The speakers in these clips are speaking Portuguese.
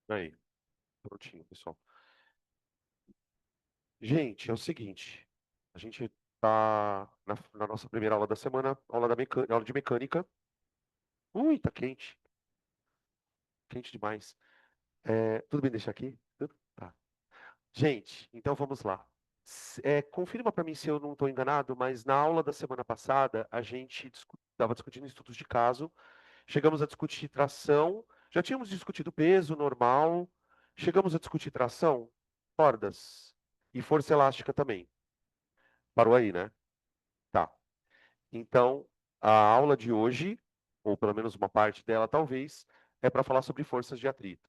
Aí, prontinho, pessoal. Gente, é o seguinte. A gente tá na nossa primeira aula da semana, aula de mecânica. Ui, tá quente. Quente demais. Tudo bem deixar aqui? Tudo? Tá. Gente, então vamos lá. Confirma para mim se eu não estou enganado, mas na aula da semana passada a gente estava discutindo estudos de caso, chegamos a discutir tração, já tínhamos discutido peso normal, chegamos a discutir tração, cordas e força elástica também. Parou aí, né? Tá. Então, a aula de hoje, ou pelo menos uma parte dela talvez, é para falar sobre forças de atrito.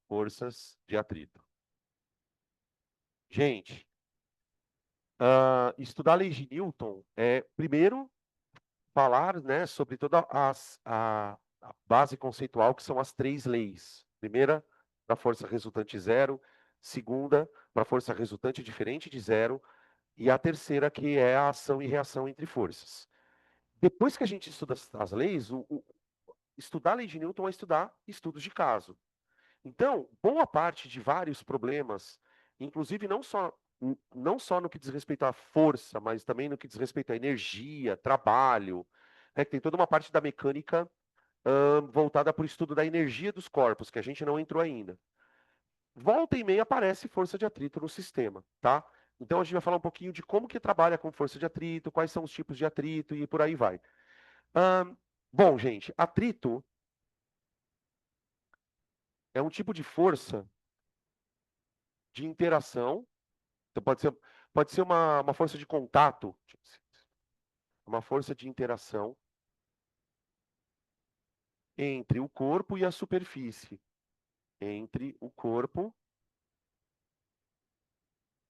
Forças de atrito. Gente, estudar a lei de Newton é, primeiro, falar, né, sobre toda a base conceitual, que são as três leis. Primeira, para a força resultante zero. Segunda, para a força resultante diferente de zero. E a terceira, que é a ação e reação entre forças. Depois que a gente estuda as leis, estudar a lei de Newton é estudar estudos de caso. Então, boa parte de vários problemas, inclusive não só no que diz respeito à força, mas também no que diz respeito à energia, trabalho, né, que tem toda uma parte da mecânica voltada para o estudo da energia dos corpos, que a gente não entrou ainda. Volta e meia aparece força de atrito no sistema, tá? Então a gente vai falar um pouquinho de como que trabalha com força de atrito, quais são os tipos de atrito e por aí vai. Ahn, bom, gente, atrito é um tipo de força de interação. Então pode ser uma força de contato, uma força de interação entre o corpo e a superfície. Entre o corpo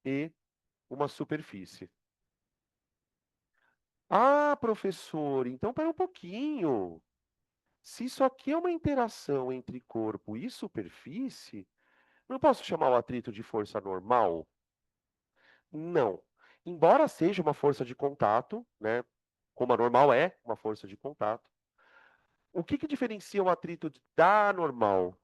e uma superfície. Ah, professor, então para um pouquinho. Se isso aqui é uma interação entre corpo e superfície, não posso chamar o atrito de força normal? Não. Embora seja uma força de contato, né, como a normal é uma força de contato, o que diferencia o atrito da normal?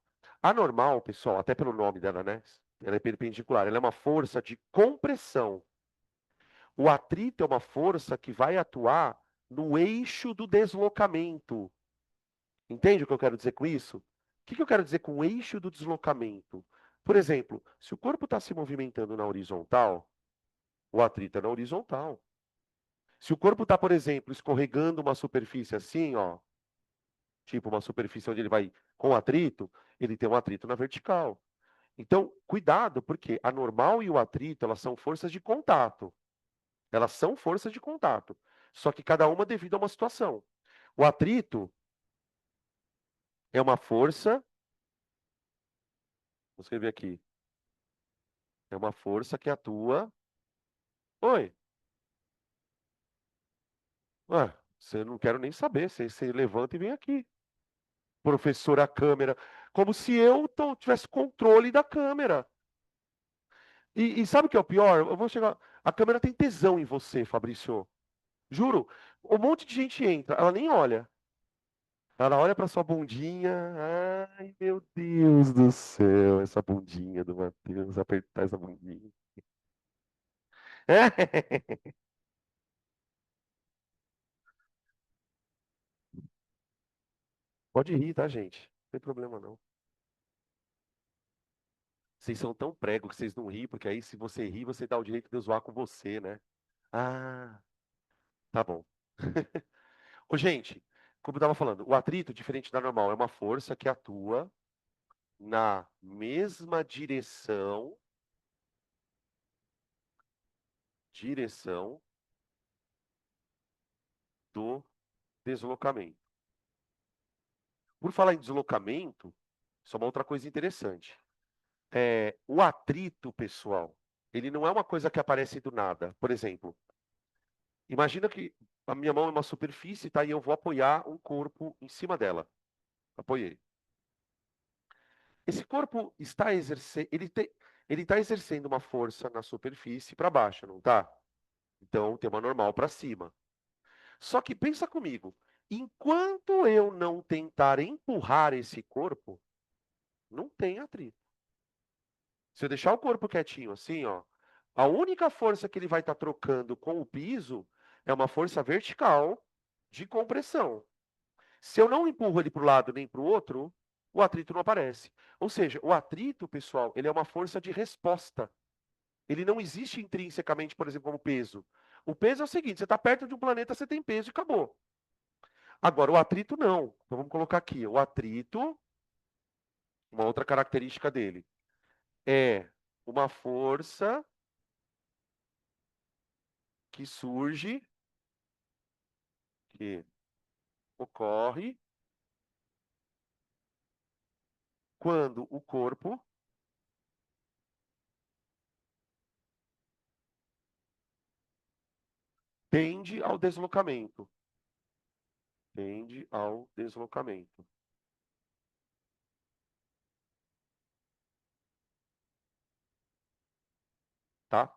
A normal, pessoal, até pelo nome dela, né? Ela é perpendicular, ela é uma força de compressão. O atrito é uma força que vai atuar no eixo do deslocamento. Entende o que eu quero dizer com isso? O que eu quero dizer com o eixo do deslocamento? Por exemplo, se o corpo está se movimentando na horizontal, o atrito é na horizontal. Se o corpo está, por exemplo, escorregando uma superfície assim, ó, tipo uma superfície onde ele vai com atrito, ele tem um atrito na vertical. Então, cuidado, porque a normal e o atrito, elas são forças de contato. Elas são forças de contato. Só que cada uma devido a uma situação. O atrito é uma força, vou escrever aqui, é uma força que atua. Oi, você não quero nem saber, você levanta e vem aqui. Professora câmera, como se eu tivesse controle da câmera. E sabe o que é o pior? Eu vou chegar. A câmera tem tesão em você, Fabrício. Juro. Um monte de gente entra, ela nem olha. Ela olha pra sua bundinha. Ai, meu Deus do céu, essa bundinha do Matheus, apertar essa bundinha. Pode rir, tá, gente? Não tem problema não. Vocês são tão prego que vocês não riem, porque aí se você rir, você dá o direito de eu zoar com você, né? Ah, tá bom. Ô, gente, como eu estava falando, o atrito, diferente da normal, é uma força que atua na mesma direção do deslocamento. Por falar em deslocamento, isso é uma outra coisa interessante. O atrito, pessoal, ele não é uma coisa que aparece do nada. Por exemplo, imagina que a minha mão é uma superfície, tá? E eu vou apoiar um corpo em cima dela. Apoiei. Esse corpo está exercendo, ele está exercendo uma força na superfície para baixo, não tá? Então tem uma normal para cima. Só que pensa comigo, enquanto eu não tentar empurrar esse corpo, não tem atrito. Se eu deixar o corpo quietinho assim, ó, a única força que ele vai estar trocando com o piso é uma força vertical de compressão. Se eu não empurro ele para o lado nem para o outro, o atrito não aparece. Ou seja, o atrito, pessoal, ele é uma força de resposta. Ele não existe intrinsecamente, por exemplo, como peso. O peso é o seguinte: você está perto de um planeta, você tem peso e acabou. Agora, o atrito não. Então vamos colocar aqui. O atrito, uma outra característica dele, é uma força que surge, que ocorre quando o corpo tende ao deslocamento. Tende ao deslocamento, tá?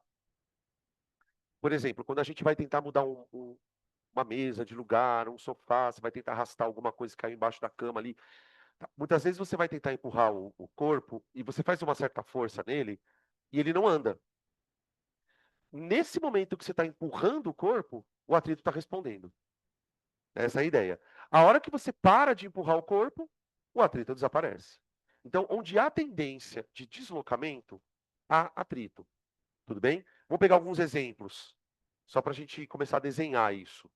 Por exemplo, quando a gente vai tentar mudar uma mesa de lugar, um sofá, você vai tentar arrastar alguma coisa que caiu embaixo da cama ali. Tá? Muitas vezes você vai tentar empurrar o corpo e você faz uma certa força nele e ele não anda. Nesse momento que você está empurrando o corpo, o atrito está respondendo. Essa é a ideia. A hora que você para de empurrar o corpo, o atrito desaparece. Então, onde há tendência de deslocamento, há atrito. Tudo bem? Vamos pegar alguns exemplos, só para a gente começar a desenhar isso.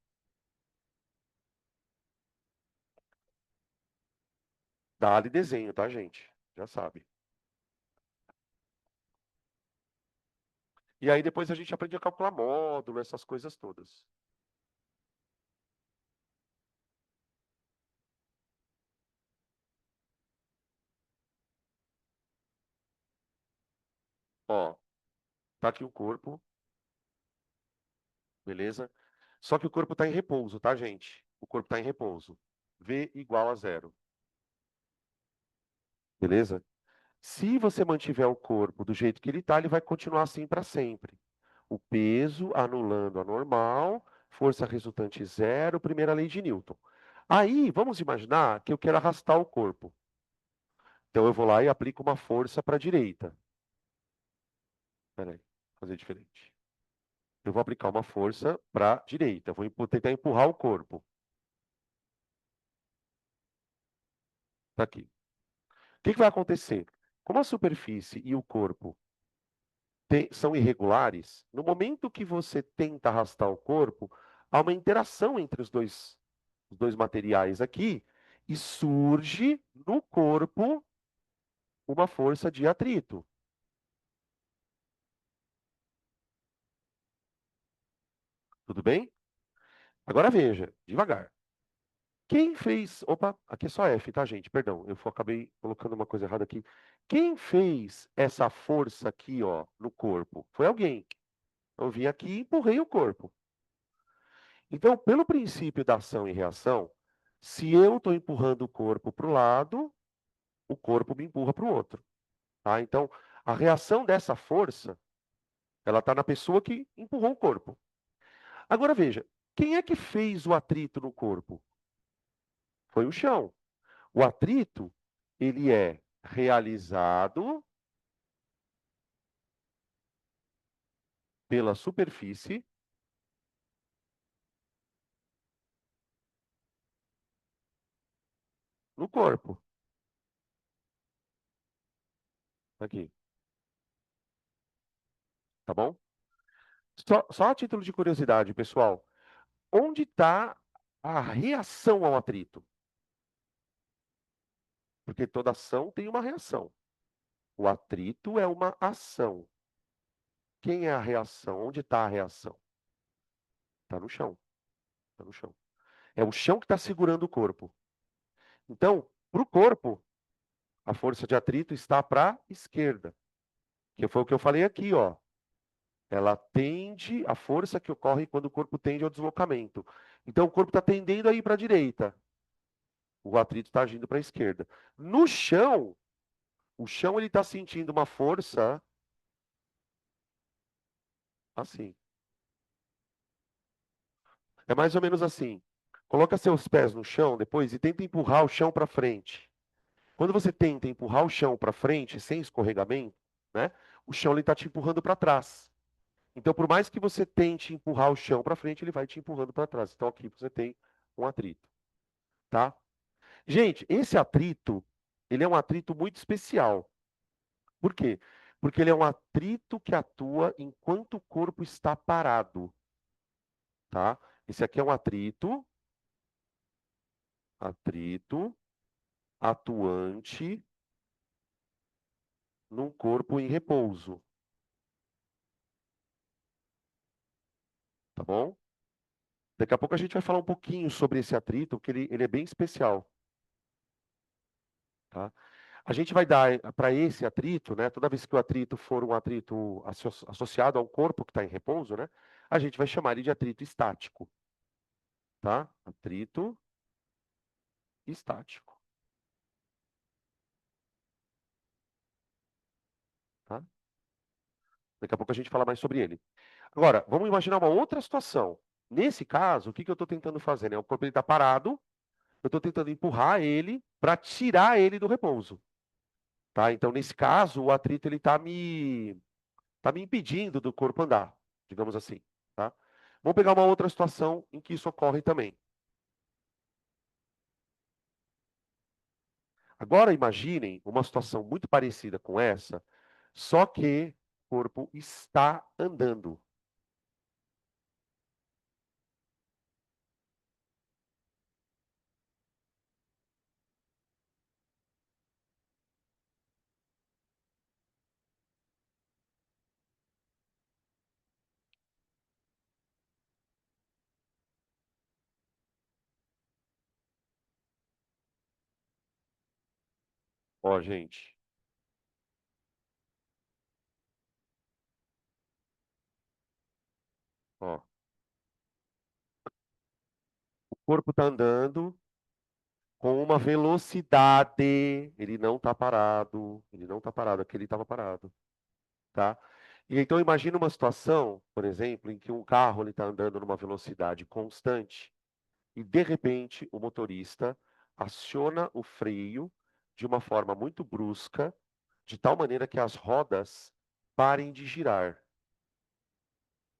Dá-lhe desenho, tá, gente? Já sabe. E aí depois a gente aprende a calcular módulo, essas coisas todas. Ó, tá aqui o corpo, beleza? Só que o corpo está em repouso, tá, gente? O corpo está em repouso. V igual a zero, beleza? Se você mantiver o corpo do jeito que ele está, ele vai continuar assim para sempre. O peso anulando a normal, força resultante zero, primeira lei de Newton. Aí, vamos imaginar que eu quero arrastar o corpo. Então, eu vou lá e aplico uma força para a direita. Peraí, vou fazer diferente. Eu vou aplicar uma força para a direita. Vou tentar empurrar o corpo. Tá aqui. O que vai acontecer? Como a superfície e o corpo são irregulares, no momento que você tenta arrastar o corpo, há uma interação entre os dois materiais aqui e surge no corpo uma força de atrito. Tudo bem? Agora veja, devagar. Quem fez. Opa, aqui é só F, tá, gente? Perdão, eu acabei colocando uma coisa errada aqui. Quem fez essa força aqui, ó, no corpo? Foi alguém. Eu vim aqui e empurrei o corpo. Então, pelo princípio da ação e reação, se eu estou empurrando o corpo para o lado, o corpo me empurra para o outro. Tá? Então, a reação dessa força, ela está na pessoa que empurrou o corpo. Agora veja, quem é que fez o atrito no corpo? Foi o chão. O atrito, ele é realizado pela superfície no corpo. Aqui, tá bom? Só a título de curiosidade, pessoal. Onde está a reação ao atrito? Porque toda ação tem uma reação. O atrito é uma ação. Quem é a reação? Onde está a reação? Está no chão. Está no chão. É o chão que está segurando o corpo. Então, para o corpo, a força de atrito está para a esquerda. Que foi o que eu falei aqui, ó. Ela tende, a força que ocorre quando o corpo tende ao deslocamento. Então, o corpo está tendendo a ir para a direita. O atrito está agindo para a esquerda. No chão, O chão ele está sentindo uma força assim. É mais ou menos assim. Coloca seus pés no chão depois e tenta empurrar o chão para frente. Quando você tenta empurrar o chão para frente, sem escorregamento, né, o chão está te empurrando para trás. Então, por mais que você tente empurrar o chão para frente, ele vai te empurrando para trás. Então, aqui você tem um atrito, tá? Gente, esse atrito, ele é um atrito muito especial. Por quê? Porque ele é um atrito que atua enquanto o corpo está parado, tá? Esse aqui é um atrito atuante num corpo em repouso, tá bom? Daqui a pouco a gente vai falar um pouquinho sobre esse atrito, porque ele é bem especial, tá? A gente vai dar para esse atrito, né? Toda vez que o atrito for um atrito associado a um corpo que está em repouso, né? A gente vai chamar ele de atrito estático, tá? Atrito estático, tá? Daqui a pouco a gente fala mais sobre ele. Agora, vamos imaginar uma outra situação. Nesse caso, o que que eu estou tentando fazer, né? O corpo está parado, eu estou tentando empurrar ele para tirar ele do repouso, tá? Então, nesse caso, o atrito ele tá me impedindo do corpo andar, digamos assim, tá? Vamos pegar uma outra situação em que isso ocorre também. Agora imaginem uma situação muito parecida com essa, só que o corpo está andando. Ó, gente, ó, o corpo está andando com uma velocidade, ele não está parado, aquele estava parado, tá? E então imagina uma situação, por exemplo, em que um carro ele está andando numa velocidade constante e de repente o motorista aciona o freio de uma forma muito brusca, de tal maneira que as rodas parem de girar.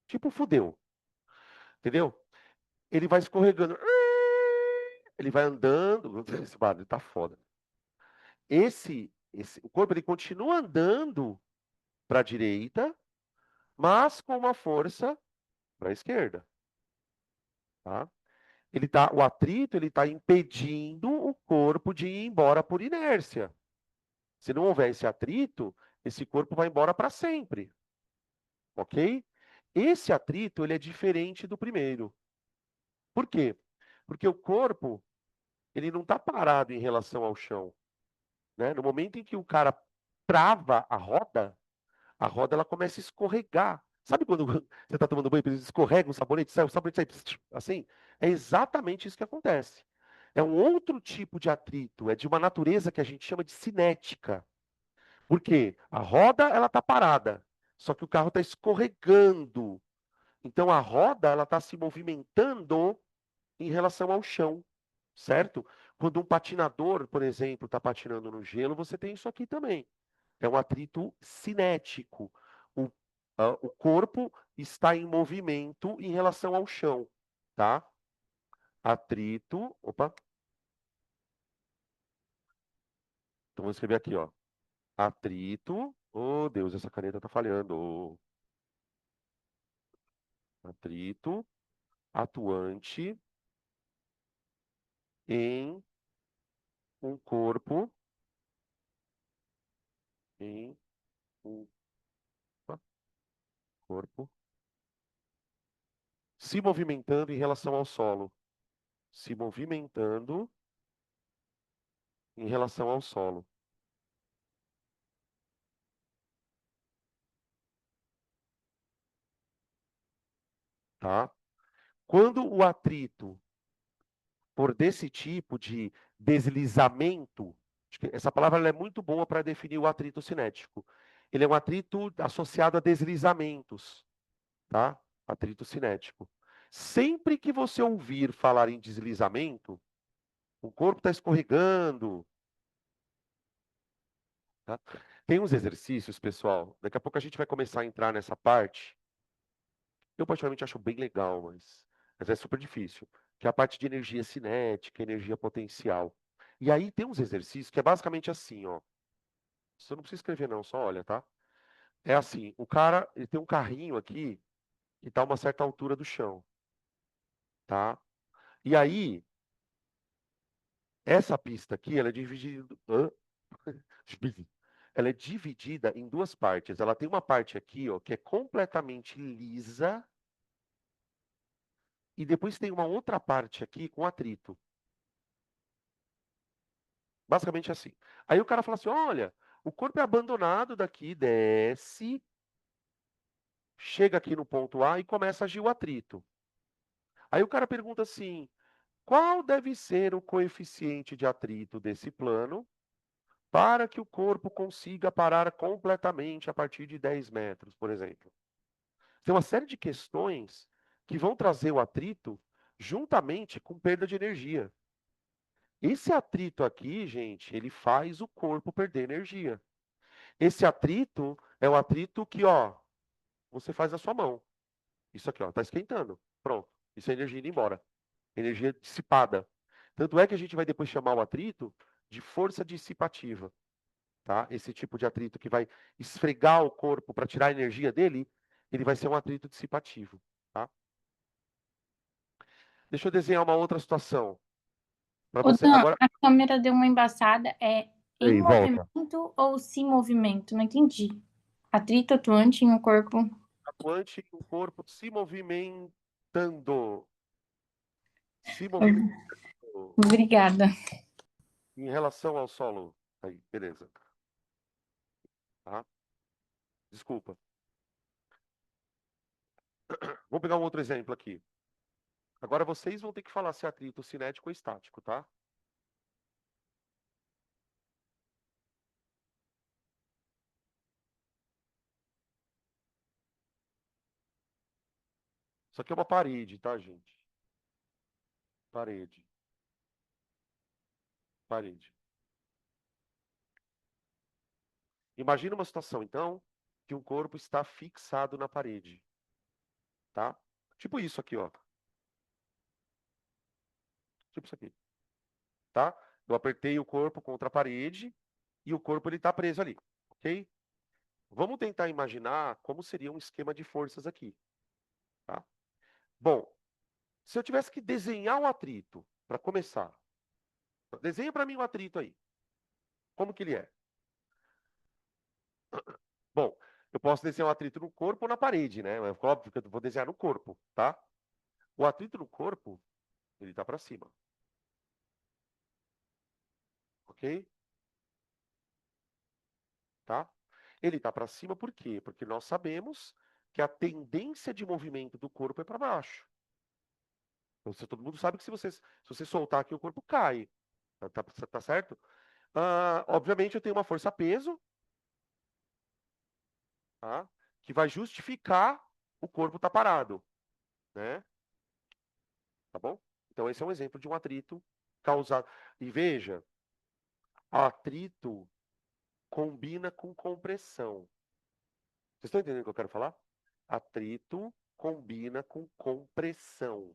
Tipo fudeu, entendeu? Ele vai escorregando, ele vai andando, esse barulho tá foda. O corpo ele continua andando para a direita, mas com uma força para a esquerda, tá? O atrito ele está impedindo o corpo de ir embora por inércia. Se não houver esse atrito, esse corpo vai embora para sempre, ok? Esse atrito ele é diferente do primeiro. Por quê? Porque o corpo ele não está parado em relação ao chão, né? No momento em que o cara trava a roda ela começa a escorregar. Sabe quando você está tomando banho e escorrega um sabonete, sai, o sabonete sai assim? É exatamente isso que acontece. É um outro tipo de atrito, é de uma natureza que a gente chama de cinética. Por quê? A roda ela está parada, só que o carro está escorregando. Então a roda ela está se movimentando em relação ao chão, certo? Quando um patinador, por exemplo, está patinando no gelo, você tem isso aqui também. É um atrito cinético. O, o corpo está em movimento em relação ao chão, tá? Atrito. Opa, então vou escrever aqui, ó. Atrito. Oh, Deus, essa caneta tá falhando. Atrito atuante em um corpo, em um opa, corpo, se movimentando em relação ao solo. Se movimentando em relação ao solo, tá? Quando o atrito por desse tipo de deslizamento, Acho que essa palavra ela é muito boa para definir o atrito cinético. Ele é um atrito associado a deslizamentos, tá? Atrito cinético. Sempre que você ouvir falar em deslizamento, o corpo está escorregando, tá? Tem uns exercícios, pessoal. Daqui a pouco a gente vai começar a entrar nessa parte. Eu particularmente acho bem legal, mas é super difícil. Que é a parte de energia cinética, energia potencial. E aí tem uns exercícios que é basicamente assim, ó. Você não precisa escrever não, só olha, tá? É assim, o cara, ele tem um carrinho aqui que está a uma certa altura do chão, tá? E aí, essa pista aqui, ela é dividida, ela é dividida em duas partes. Ela tem uma parte aqui, ó, que é completamente lisa, e depois tem uma outra parte aqui com atrito. Basicamente assim. Aí o cara fala assim: olha, o corpo é abandonado daqui, desce, chega aqui no ponto A e começa a agir o atrito. Aí o cara pergunta assim: qual deve ser o coeficiente de atrito desse plano para que o corpo consiga parar completamente a partir de 10 metros, por exemplo? Tem uma série de questões que vão trazer o atrito juntamente com perda de energia. Esse atrito aqui, gente, ele faz o corpo perder energia. Esse atrito é o atrito que, ó, você faz na sua mão. Isso aqui, ó, tá esquentando. Pronto. Isso é energia indo embora. Energia dissipada. Tanto é que a gente vai depois chamar o atrito de força dissipativa, tá? Esse tipo de atrito que vai esfregar o corpo para tirar a energia dele, ele vai ser um atrito dissipativo, tá? Deixa eu desenhar uma outra situação para Ô, você. Dan, Agora, a câmera deu uma embaçada. É em aí, volta. movimento ou se movimento? Não entendi. Atrito atuante em um corpo. Atuante, o corpo se movimentando. Se movimentando Obrigada. em relação ao solo. Aí, beleza. Tá? Desculpa. Vou pegar um outro exemplo aqui. Agora vocês vão ter que falar se é atrito cinético ou estático, tá? Isso aqui é uma parede, tá, gente? Parede. Parede. Imagina uma situação, então, que um corpo está fixado na parede, tá? Tipo isso aqui, ó. Tipo isso aqui, tá? Eu apertei o corpo contra a parede e o corpo ele está preso ali, ok? Vamos tentar imaginar como seria um esquema de forças aqui, tá? Bom, se eu tivesse que desenhar um atrito, para começar, desenha para mim um atrito aí. Como que ele é? Bom, eu posso desenhar um atrito no corpo ou na parede, né? É óbvio que eu vou desenhar no corpo, tá? O atrito no corpo, ele tá para cima, ok? Tá? Ele tá para cima por quê? Porque nós sabemos que a tendência de movimento do corpo é para baixo. Então, todo mundo sabe que se você soltar aqui, o corpo cai. Tá certo? Obviamente, eu tenho uma força-peso, tá? Que vai justificar o corpo estar parado, né? Tá bom? Então, esse é um exemplo de um atrito causado. E veja, atrito combina com compressão. Vocês estão entendendo o que eu quero falar? Atrito combina com compressão.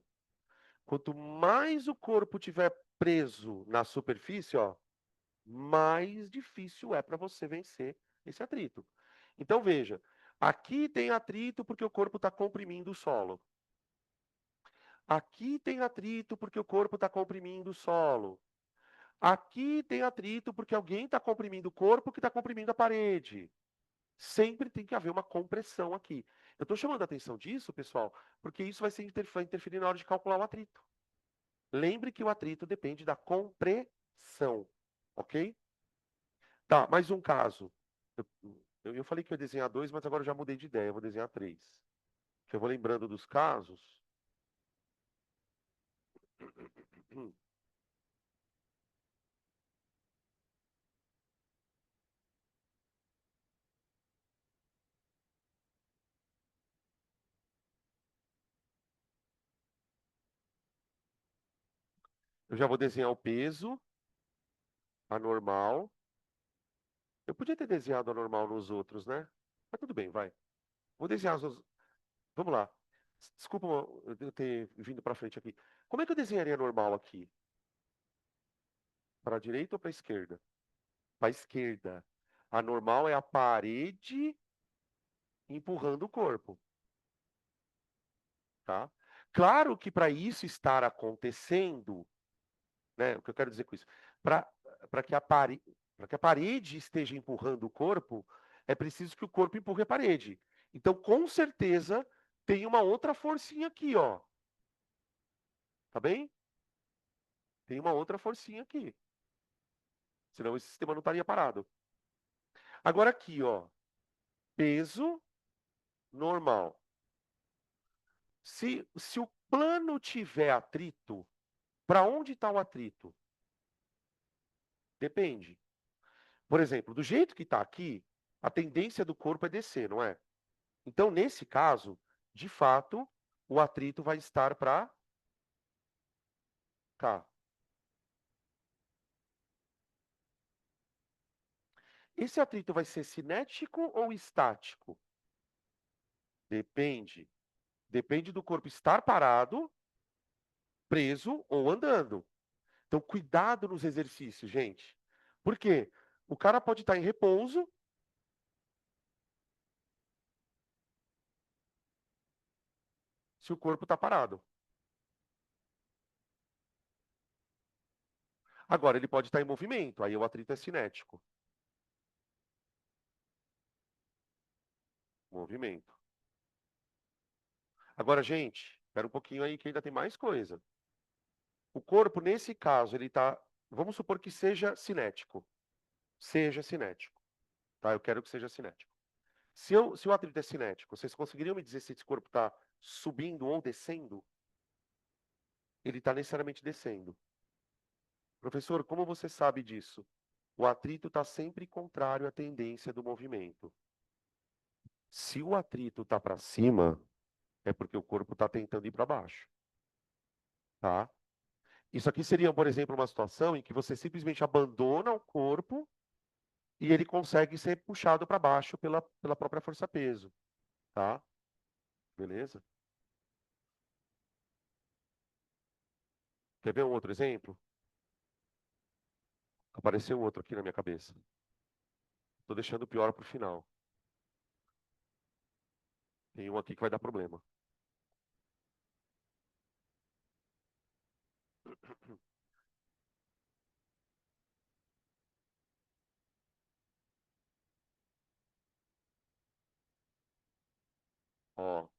Quanto mais o corpo tiver preso na superfície, ó, mais difícil é para você vencer esse atrito. Então veja, aqui tem atrito porque o corpo está comprimindo o solo. Aqui tem atrito porque o corpo está comprimindo o solo. Aqui tem atrito porque alguém está comprimindo o corpo que está comprimindo a parede. Sempre tem que haver uma compressão aqui. Eu estou chamando a atenção disso, pessoal, porque isso vai interferir na hora de calcular o atrito. Lembre que o atrito depende da compressão, ok? Tá, mais um caso. Eu falei que eu ia desenhar dois, mas agora eu já mudei de ideia, eu vou desenhar três. Que eu vou lembrando dos casos. Eu já vou desenhar o peso, a normal. Eu podia ter desenhado a normal nos outros, né? Mas tudo bem, vai. Vou desenhar as duas. Vamos lá. Desculpa eu ter vindo para frente aqui. Como é que eu desenharia a normal aqui? Para a direita ou para a esquerda? Para a esquerda. A normal é a parede empurrando o corpo, tá? Claro que para isso estar acontecendo, né? O que eu quero dizer com isso? Para para que a parede, para que a parede esteja empurrando o corpo, é preciso que o corpo empurre a parede. Então, com certeza, tem uma outra forcinha aqui, ó. Tá bem? Tem uma outra forcinha aqui. Senão esse sistema não estaria parado. Agora aqui, ó. Peso normal. Se o plano tiver atrito, para onde está o atrito? Depende. Por exemplo, do jeito que está aqui, a tendência do corpo é descer, não é? Então, nesse caso, de fato, o atrito vai estar para cá. Esse atrito vai ser cinético ou estático? Depende. Depende do corpo estar parado, preso ou andando. Então, cuidado nos exercícios, gente. Por quê? O cara pode estar em repouso se o corpo está parado. Agora, ele pode estar em movimento, aí o atrito é cinético. Movimento. Agora, gente, espera um pouquinho aí que ainda tem mais coisa. O corpo, nesse caso, ele está. Vamos supor que seja cinético. Seja cinético. Tá? Eu quero que seja cinético. Se o atrito é cinético, vocês conseguiriam me dizer se esse corpo está subindo ou descendo? Ele está necessariamente descendo. Professor, como você sabe disso? O atrito está sempre contrário à tendência do movimento. Se o atrito está para cima, é porque o corpo está tentando ir para baixo. Tá? Isso aqui seria, por exemplo, uma situação em que você simplesmente abandona o corpo e ele consegue ser puxado para baixo pela própria força-peso. Tá? Beleza? Quer ver um outro exemplo? Apareceu outro aqui na minha cabeça. Estou deixando o pior para o final. Tem um aqui que vai dar problema. Ó,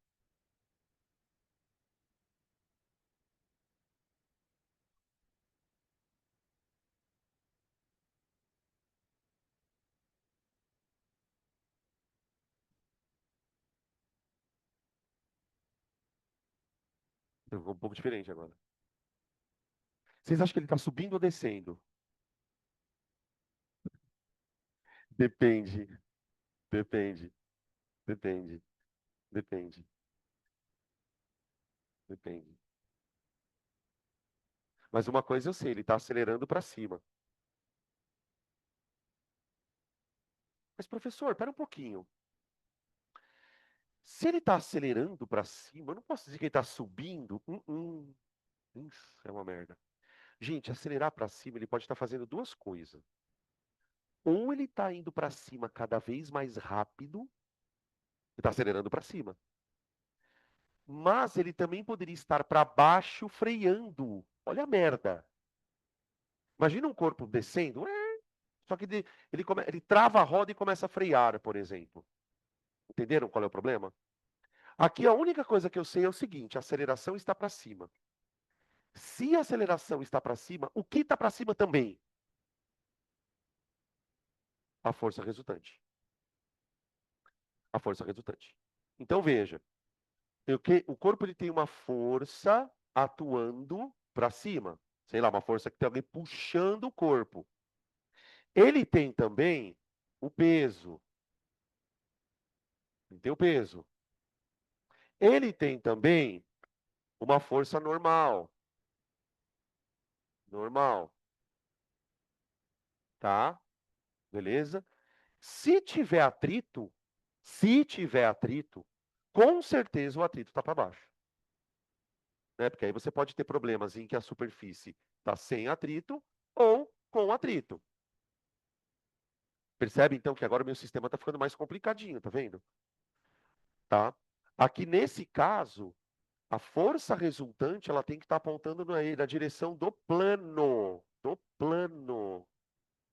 ficou um pouco diferente agora. Vocês acham que ele está subindo ou descendo? Depende, depende, depende, depende, depende. Mas uma coisa eu sei, ele está acelerando para cima. Mas, professor, espera um pouquinho. Se ele está acelerando para cima, eu não posso dizer que ele está subindo. Isso é uma merda. Gente, acelerar para cima, ele pode estar fazendo duas coisas. Ou ele está indo para cima cada vez mais rápido, ele está acelerando para cima. Mas ele também poderia estar para baixo freando. Olha a merda. Imagina um corpo descendo, só que ele trava a roda e começa a frear, por exemplo. Entenderam qual é o problema? Aqui a única coisa que eu sei é o seguinte: a aceleração está para cima. Se a aceleração está para cima, o que está para cima também? A força resultante. A força resultante. Então veja, o corpo ele tem uma força atuando para cima. Sei lá, uma força que tem alguém puxando o corpo. Ele tem também o peso. Ele tem o peso. Ele tem também uma força normal. normal, tá? Beleza? Se tiver atrito, com certeza o atrito está para baixo, né? Porque aí você pode ter problemas em que a superfície está sem atrito ou com atrito. Percebe então que agora o meu sistema está ficando mais complicadinho, tá vendo? Tá? Aqui nesse caso, a força resultante ela tem que estar apontando na direção do plano,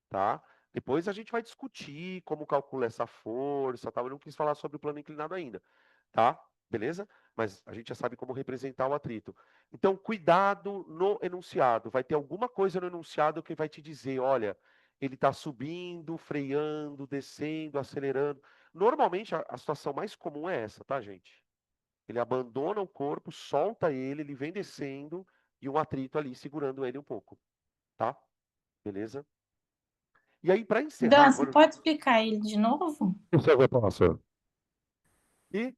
tá? Depois a gente vai discutir como calcula essa força, tá? Eu não quis falar sobre o plano inclinado ainda, tá? Beleza? Mas a gente já sabe como representar o atrito. Então, cuidado no enunciado. Vai ter alguma coisa no enunciado que vai te dizer, olha, ele está subindo, freando, descendo, acelerando. Normalmente, a situação mais comum é essa, tá, gente? Ele abandona o corpo, solta ele vem descendo e um atrito ali segurando ele um pouco, tá? Beleza? E aí, para encerrar Dan, você agora. pode explicar ele de novo? Isso vai passar. E,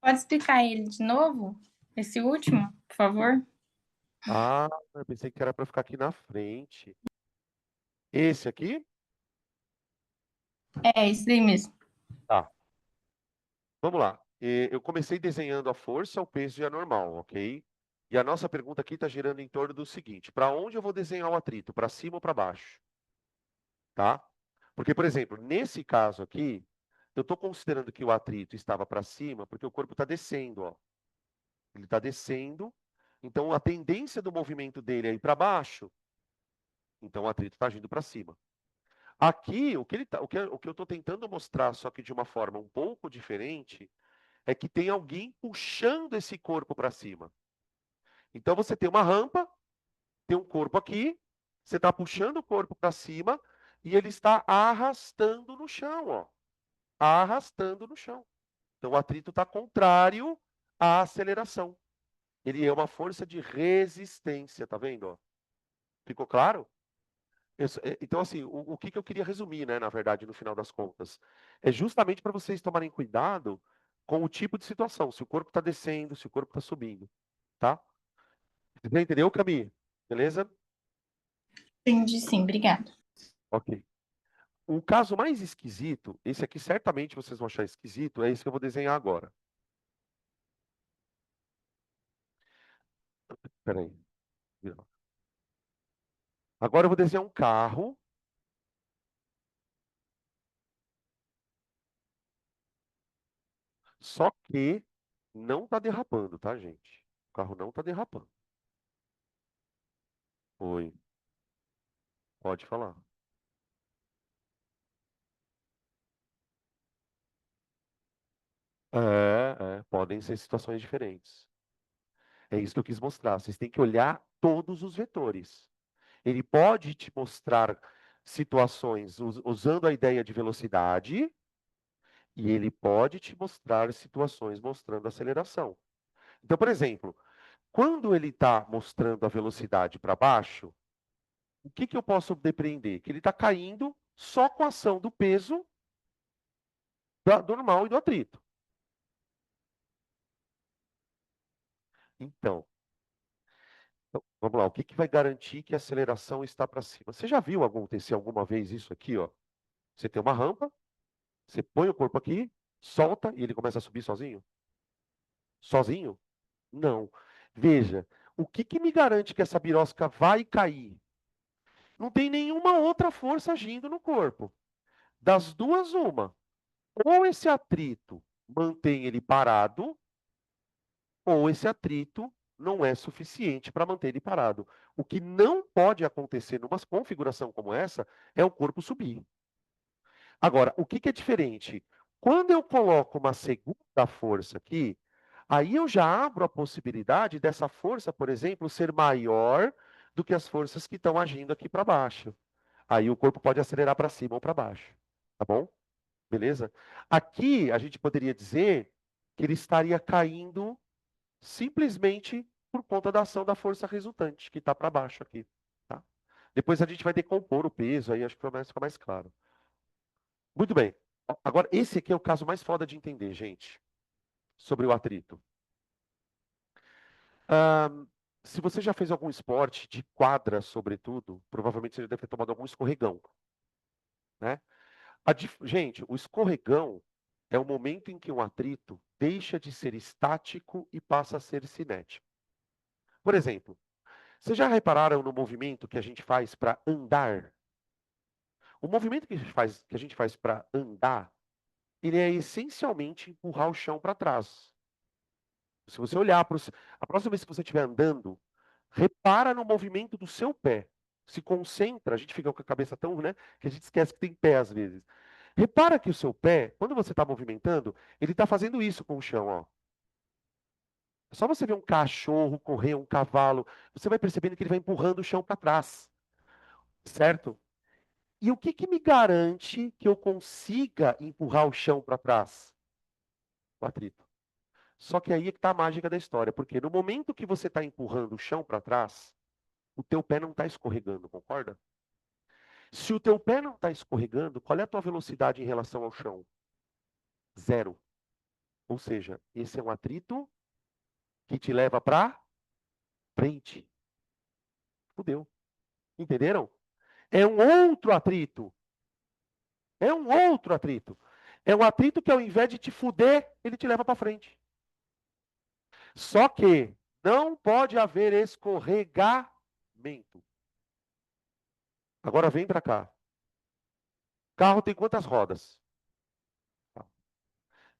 Pode explicar ele de novo? Esse último, por favor? eu pensei que era para ficar aqui na frente. Esse aqui? É, isso daí mesmo. Tá. Vamos lá. Eu comecei desenhando a força, o peso e a normal, ok? E a nossa pergunta aqui está girando em torno do seguinte: para onde eu vou desenhar o atrito? Para cima ou para baixo? Tá? Porque, por exemplo, nesse caso aqui, eu estou considerando que o atrito estava para cima porque o corpo está descendo, ó. Ele está descendo, então a tendência do movimento dele é ir para baixo, então o atrito está agindo para cima. Aqui, o que eu estou tentando mostrar, só que de uma forma um pouco diferente, é que tem alguém puxando esse corpo para cima. Então você tem uma rampa, tem um corpo aqui, você está puxando o corpo para cima e ele está arrastando no chão, ó. Arrastando no chão. Então o atrito está contrário à aceleração. Ele é uma força de resistência, tá vendo? Ó? Ficou claro? Então, assim, o que eu queria resumir, né, na verdade, no final das contas, é justamente para vocês tomarem cuidado com o tipo de situação, se o corpo está descendo, se o corpo está subindo, tá? Você entendeu, Camille? Beleza? Entendi, sim, obrigada. Ok. O caso mais esquisito, esse aqui certamente vocês vão achar esquisito, é esse que eu vou desenhar agora. Peraí. Agora eu vou desenhar um carro, só que não está derrapando, tá, gente? O carro não está derrapando. Oi, pode falar. Podem ser situações diferentes. É isso que eu quis mostrar. Vocês têm que olhar todos os vetores. Ele pode te mostrar situações usando a ideia de velocidade e ele pode te mostrar situações mostrando aceleração. Então, por exemplo, quando ele está mostrando a velocidade para baixo, o que eu posso depreender? Que ele está caindo só com a ação do peso do normal e do atrito. Então, vamos lá. O que vai garantir que a aceleração está para cima? Você já viu acontecer alguma vez isso aqui, ó? Você tem uma rampa, você põe o corpo aqui, solta e ele começa a subir sozinho? Sozinho? Não. Veja, o que me garante que essa birosca vai cair? Não tem nenhuma outra força agindo no corpo. Das duas, uma. Ou esse atrito mantém ele parado, ou esse atrito não é suficiente para manter ele parado. O que não pode acontecer numa configuração como essa é o corpo subir. Agora, o que é diferente? Quando eu coloco uma segunda força aqui, aí eu já abro a possibilidade dessa força, por exemplo, ser maior do que as forças que estão agindo aqui para baixo. Aí o corpo pode acelerar para cima ou para baixo. Tá bom? Beleza? Aqui a gente poderia dizer que ele estaria caindo simplesmente por conta da ação da força resultante, que está para baixo aqui. Tá? Depois a gente vai decompor o peso, aí acho que começa a ficar mais claro. Muito bem. Agora, esse aqui é o caso mais foda de entender, gente, sobre o atrito. Se você já fez algum esporte de quadra, sobretudo, provavelmente você já deve ter tomado algum escorregão, né? Gente, o escorregão é o momento em que um atrito deixa de ser estático e passa a ser cinético. Por exemplo, vocês já repararam no movimento que a gente faz para andar? O movimento que a gente faz para andar, ele é essencialmente empurrar o chão para trás. Se você olhar para a próxima vez que você estiver andando, repara no movimento do seu pé. Se concentra, a gente fica com a cabeça tão, né, que a gente esquece que tem pé às vezes. Repara que o seu pé, quando você está movimentando, ele está fazendo isso com o chão, ó. É só você ver um cachorro correr, um cavalo, você vai percebendo que ele vai empurrando o chão para trás, certo? E o que que me garante que eu consiga empurrar o chão para trás? O atrito. Só que aí é que está a mágica da história, porque no momento que você está empurrando o chão para trás, o teu pé não está escorregando, concorda? Se o teu pé não está escorregando, qual é a tua velocidade em relação ao chão? Zero. Ou seja, esse é um atrito que te leva para frente. Fudeu. Entenderam? É um outro atrito. É um outro atrito. É um atrito que ao invés de te fuder, ele te leva para frente. Só que não pode haver escorregamento. Agora vem para cá. Carro tem quantas rodas?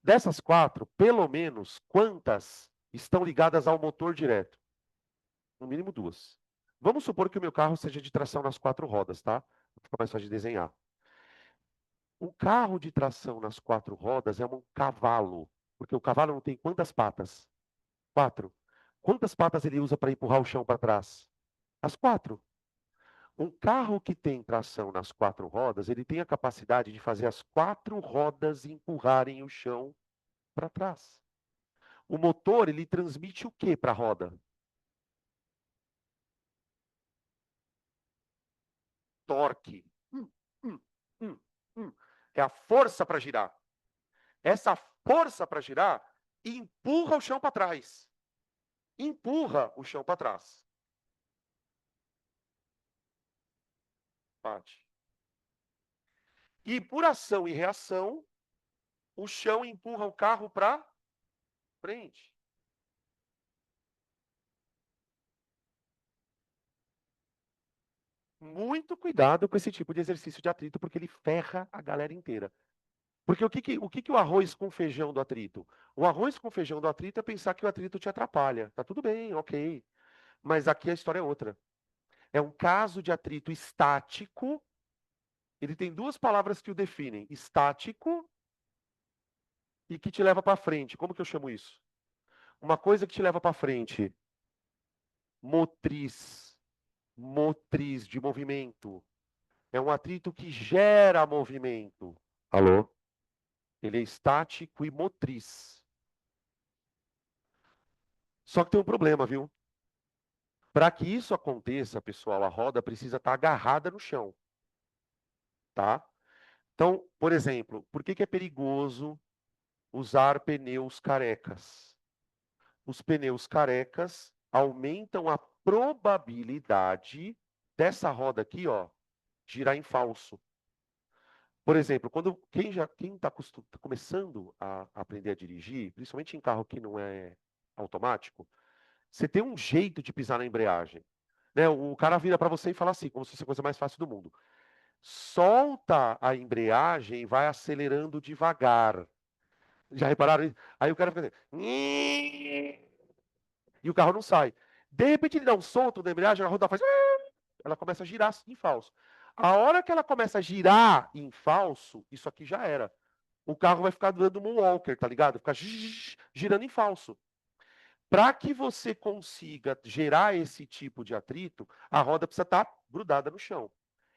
Dessas quatro, pelo menos, quantas estão ligadas ao motor direto? No mínimo duas. Vamos supor que o meu carro seja de tração nas quatro rodas, tá? Fica mais fácil de desenhar. Um carro de tração nas quatro rodas é um cavalo, porque o cavalo não tem quantas patas? Quatro. Quantas patas ele usa para empurrar o chão para trás? As quatro. Um carro que tem tração nas quatro rodas, ele tem a capacidade de fazer as quatro rodas empurrarem o chão para trás. O motor, ele transmite o que para a roda? Torque. Hum, hum, hum. É a força para girar. Essa força para girar empurra o chão para trás. Empurra o chão para trás. Bate. E por ação e reação, o chão empurra o carro para frente. Muito cuidado com esse tipo de exercício de atrito, porque ele ferra a galera inteira. Porque o que o arroz com feijão do atrito? O arroz com feijão do atrito é pensar que o atrito te atrapalha. Tá tudo bem, ok. Mas aqui a história é outra. É um caso de atrito estático. Ele tem duas palavras que o definem: estático e que te leva para frente. Como que eu chamo isso? Uma coisa que te leva para frente, motriz, motriz de movimento. É um atrito que gera movimento. Alô? Ele é estático e motriz. Só que tem um problema, viu? Para que isso aconteça, pessoal, a roda precisa estar agarrada no chão, tá? Então, por exemplo, por que que é perigoso usar pneus carecas? Os pneus carecas aumentam a probabilidade dessa roda aqui, ó, girar em falso. Por exemplo, quem está começando a aprender a dirigir, principalmente em carro que não é automático, você tem um jeito de pisar na embreagem. Né? O cara vira para você e fala assim, como se fosse a coisa mais fácil do mundo. Solta a embreagem e vai acelerando devagar. Já repararam? Aí o cara fica assim, e o carro não sai. De repente ele dá um solto na embreagem, a roda faz, ela começa a girar em falso. A hora que ela começa a girar em falso, isso aqui já era. O carro vai ficar dando moonwalker, tá ligado? Ficar girando em falso. Para que você consiga gerar esse tipo de atrito, a roda precisa estar grudada no chão.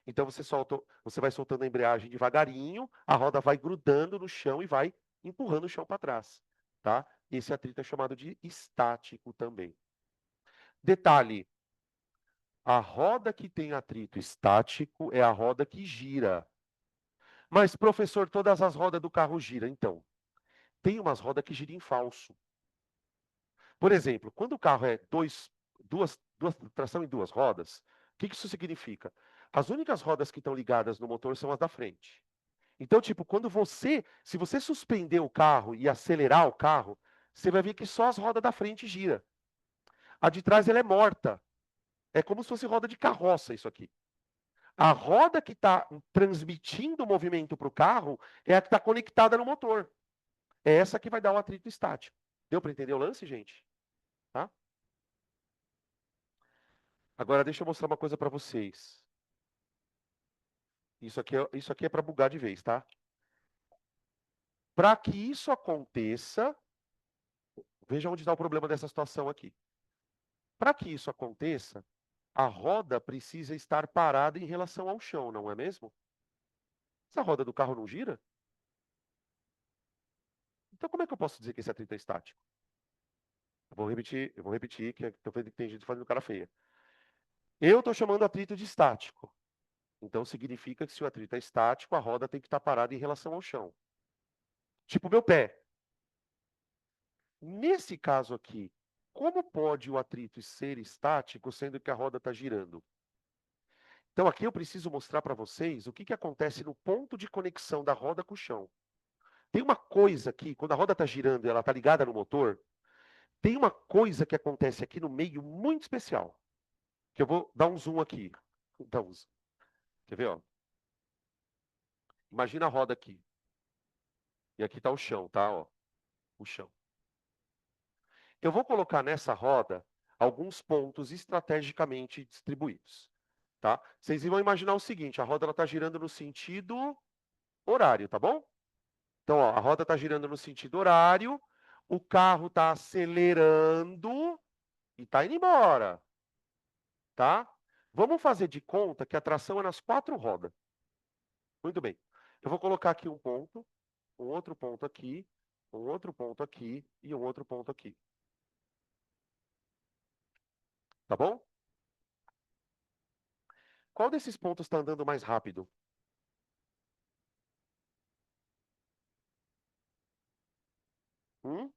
Então você vai soltando a embreagem devagarinho, a roda vai grudando no chão e vai empurrando o chão para trás, tá? Esse atrito é chamado de estático também. Detalhe, a roda que tem atrito estático é a roda que gira. Mas, professor, todas as rodas do carro giram. Então, tem umas rodas que giram em falso. Por exemplo, quando o carro é tração em duas rodas, o que isso significa? As únicas rodas que estão ligadas no motor são as da frente. Então, tipo, se você suspender o carro e acelerar o carro, você vai ver que só as rodas da frente giram. A de trás ela é morta. É como se fosse roda de carroça isso aqui. A roda que está transmitindo o movimento para o carro é a que está conectada no motor. É essa que vai dar o atrito estático. Deu para entender o lance, gente? Tá? Agora deixa eu mostrar uma coisa para vocês. Isso aqui é para bugar de vez, tá? Para que isso aconteça, veja onde está o problema dessa situação aqui. Para que isso aconteça, a roda precisa estar parada em relação ao chão, não é mesmo? Se a roda do carro não gira, então como é que eu posso dizer que esse atrito é estático? Eu vou repetir, que estou vendo que tem gente fazendo cara feia. Eu estou chamando atrito de estático. Então significa que se o atrito é estático, a roda tem que estar parada em relação ao chão. Tipo meu pé. Nesse caso aqui, como pode o atrito ser estático sendo que a roda está girando? Então aqui eu preciso mostrar para vocês o que acontece no ponto de conexão da roda com o chão. Tem uma coisa aqui, quando a roda está girando e ela está ligada no motor, tem uma coisa que acontece aqui no meio muito especial. Que eu vou dar um zoom aqui. Dar um zoom. Quer ver? Ó? Imagina a roda aqui. E aqui está o chão, tá? Ó, o chão. Eu vou colocar nessa roda alguns pontos estrategicamente distribuídos. Tá? Vocês vão imaginar o seguinte: a roda está girando no sentido horário, tá bom? Então, ó, a roda está girando no sentido horário, o carro está acelerando e está indo embora. Tá? Vamos fazer de conta que a tração é nas quatro rodas. Muito bem. Eu vou colocar aqui um outro ponto aqui, um outro ponto aqui e um outro ponto aqui. Tá bom? Qual desses pontos está andando mais rápido? Hum?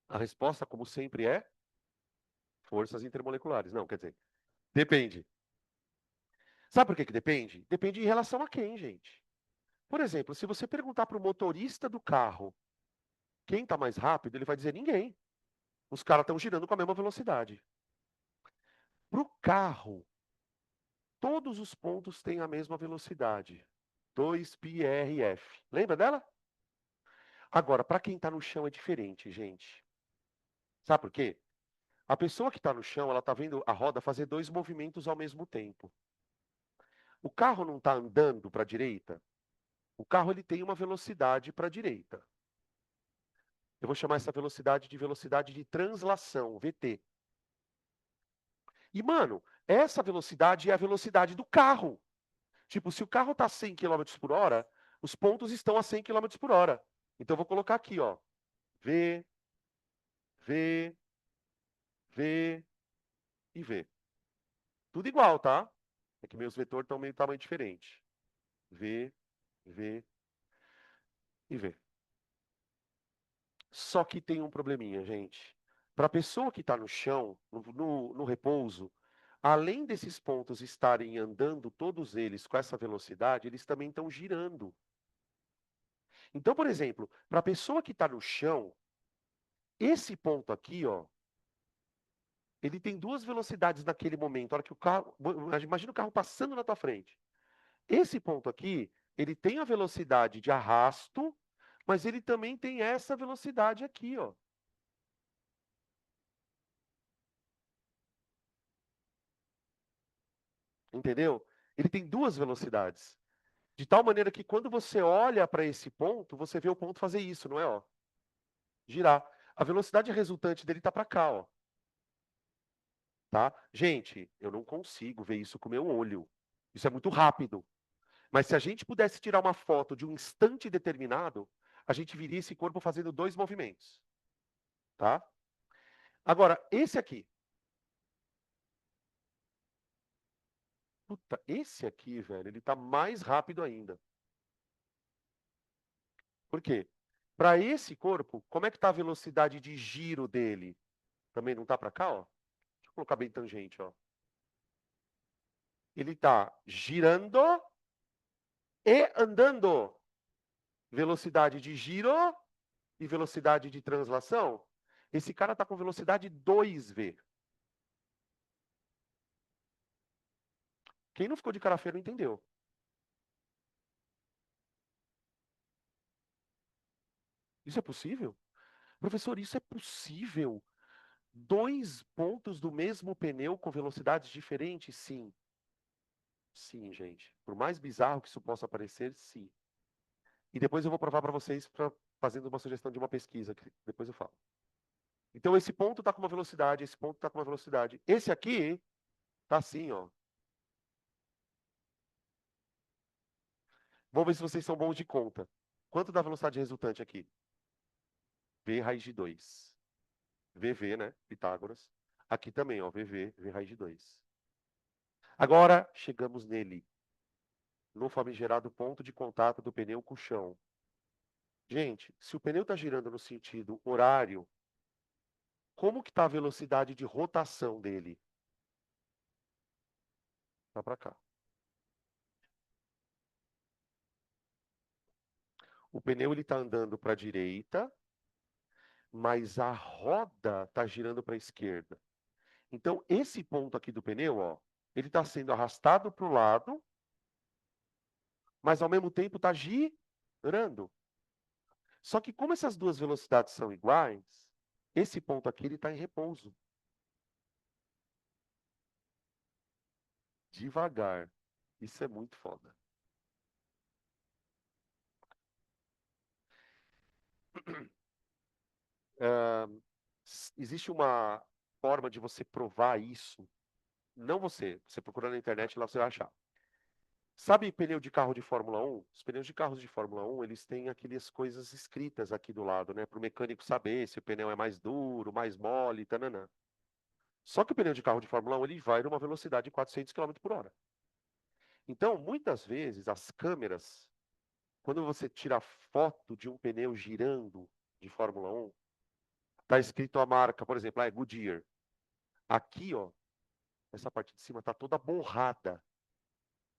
A resposta, como sempre, é forças intermoleculares. Não, quer dizer, depende. Sabe por que que depende? Depende em relação a quem, gente? Por exemplo, se você perguntar para o motorista do carro quem está mais rápido, ele vai dizer ninguém. Os caras estão girando com a mesma velocidade. Para o carro, todos os pontos têm a mesma velocidade. 2πrf. Lembra dela? Agora, para quem está no chão é diferente, gente. Sabe por quê? A pessoa que está no chão, ela está vendo a roda fazer dois movimentos ao mesmo tempo. O carro não está andando para a direita? O carro ele tem uma velocidade para a direita. Eu vou chamar essa velocidade de translação, VT. E, mano, essa velocidade é a velocidade do carro. Tipo, se o carro está a 100 km por hora, os pontos estão a 100 km por hora. Então, eu vou colocar aqui, ó. V, V, V e V. Tudo igual, tá? É que meus vetores estão meio tamanho diferente. V, V e V. Só que tem um probleminha, gente. Para a pessoa que está no chão, no repouso, além desses pontos estarem andando, todos eles com essa velocidade, eles também estão girando. Então, por exemplo, para a pessoa que está no chão, esse ponto aqui, ó, ele tem duas velocidades naquele momento. A hora que o carro, imagina o carro passando na tua frente. Esse ponto aqui, ele tem a velocidade de arrasto, mas ele também tem essa velocidade aqui, ó. Entendeu? Ele tem duas velocidades. De tal maneira que quando você olha para esse ponto, você vê o ponto fazer isso, não é? Ó, girar. A velocidade resultante dele está para cá, ó. Tá? Gente, eu não consigo ver isso com o meu olho. Isso é muito rápido. Mas se a gente pudesse tirar uma foto de um instante determinado, a gente viria esse corpo fazendo dois movimentos. Tá? Agora, esse aqui. Puta, esse aqui, velho, ele tá mais rápido ainda. Por quê? Para esse corpo, como é que tá a velocidade de giro dele? Também não tá para cá, ó? colocar bem tangente, ó. Ele está girando e andando. Velocidade de giro e velocidade de translação. Esse cara está com velocidade 2v. Quem não ficou de cara feia não entendeu. Isso é possível? Professor, isso é possível? Dois pontos do mesmo pneu com velocidades diferentes? Sim. Sim, gente. Por mais bizarro que isso possa parecer, sim. E depois eu vou provar para vocês, fazendo uma sugestão de uma pesquisa, que depois eu falo. Então, esse ponto está com uma velocidade, esse ponto está com uma velocidade. Esse aqui está assim, ó. Vamos ver se vocês são bons de conta. Quanto dá a velocidade resultante aqui? V raiz de 2. VV, né? Pitágoras. Aqui também, ó. VV, V raiz de 2. Agora, chegamos nele. No famigerado ponto de contato do pneu com o chão. Gente, se o pneu está girando no sentido horário, como que está a velocidade de rotação dele? Tá para cá. O pneu ele está andando para a direita, mas a roda está girando para a esquerda. Então, esse ponto aqui do pneu, ó, ele está sendo arrastado para o lado, mas ao mesmo tempo está girando. Só que como essas duas velocidades são iguais, esse ponto aqui ele está em repouso. Devagar. Isso é muito foda. Existe uma forma de você provar isso. Não você procura na internet lá você vai achar. Sabe pneu de carro de Fórmula 1? Os pneus de carros de Fórmula 1, eles têm aquelas coisas escritas aqui do lado, né? Para o mecânico saber se o pneu é mais duro, mais mole, tananã. Só que o pneu de carro de Fórmula 1, ele vai numa velocidade de 400 km por hora. Então, muitas vezes, as câmeras, quando você tira foto de um pneu girando de Fórmula 1, tá escrito a marca, por exemplo, é Goodyear. Aqui, ó, essa parte de cima tá toda borrada.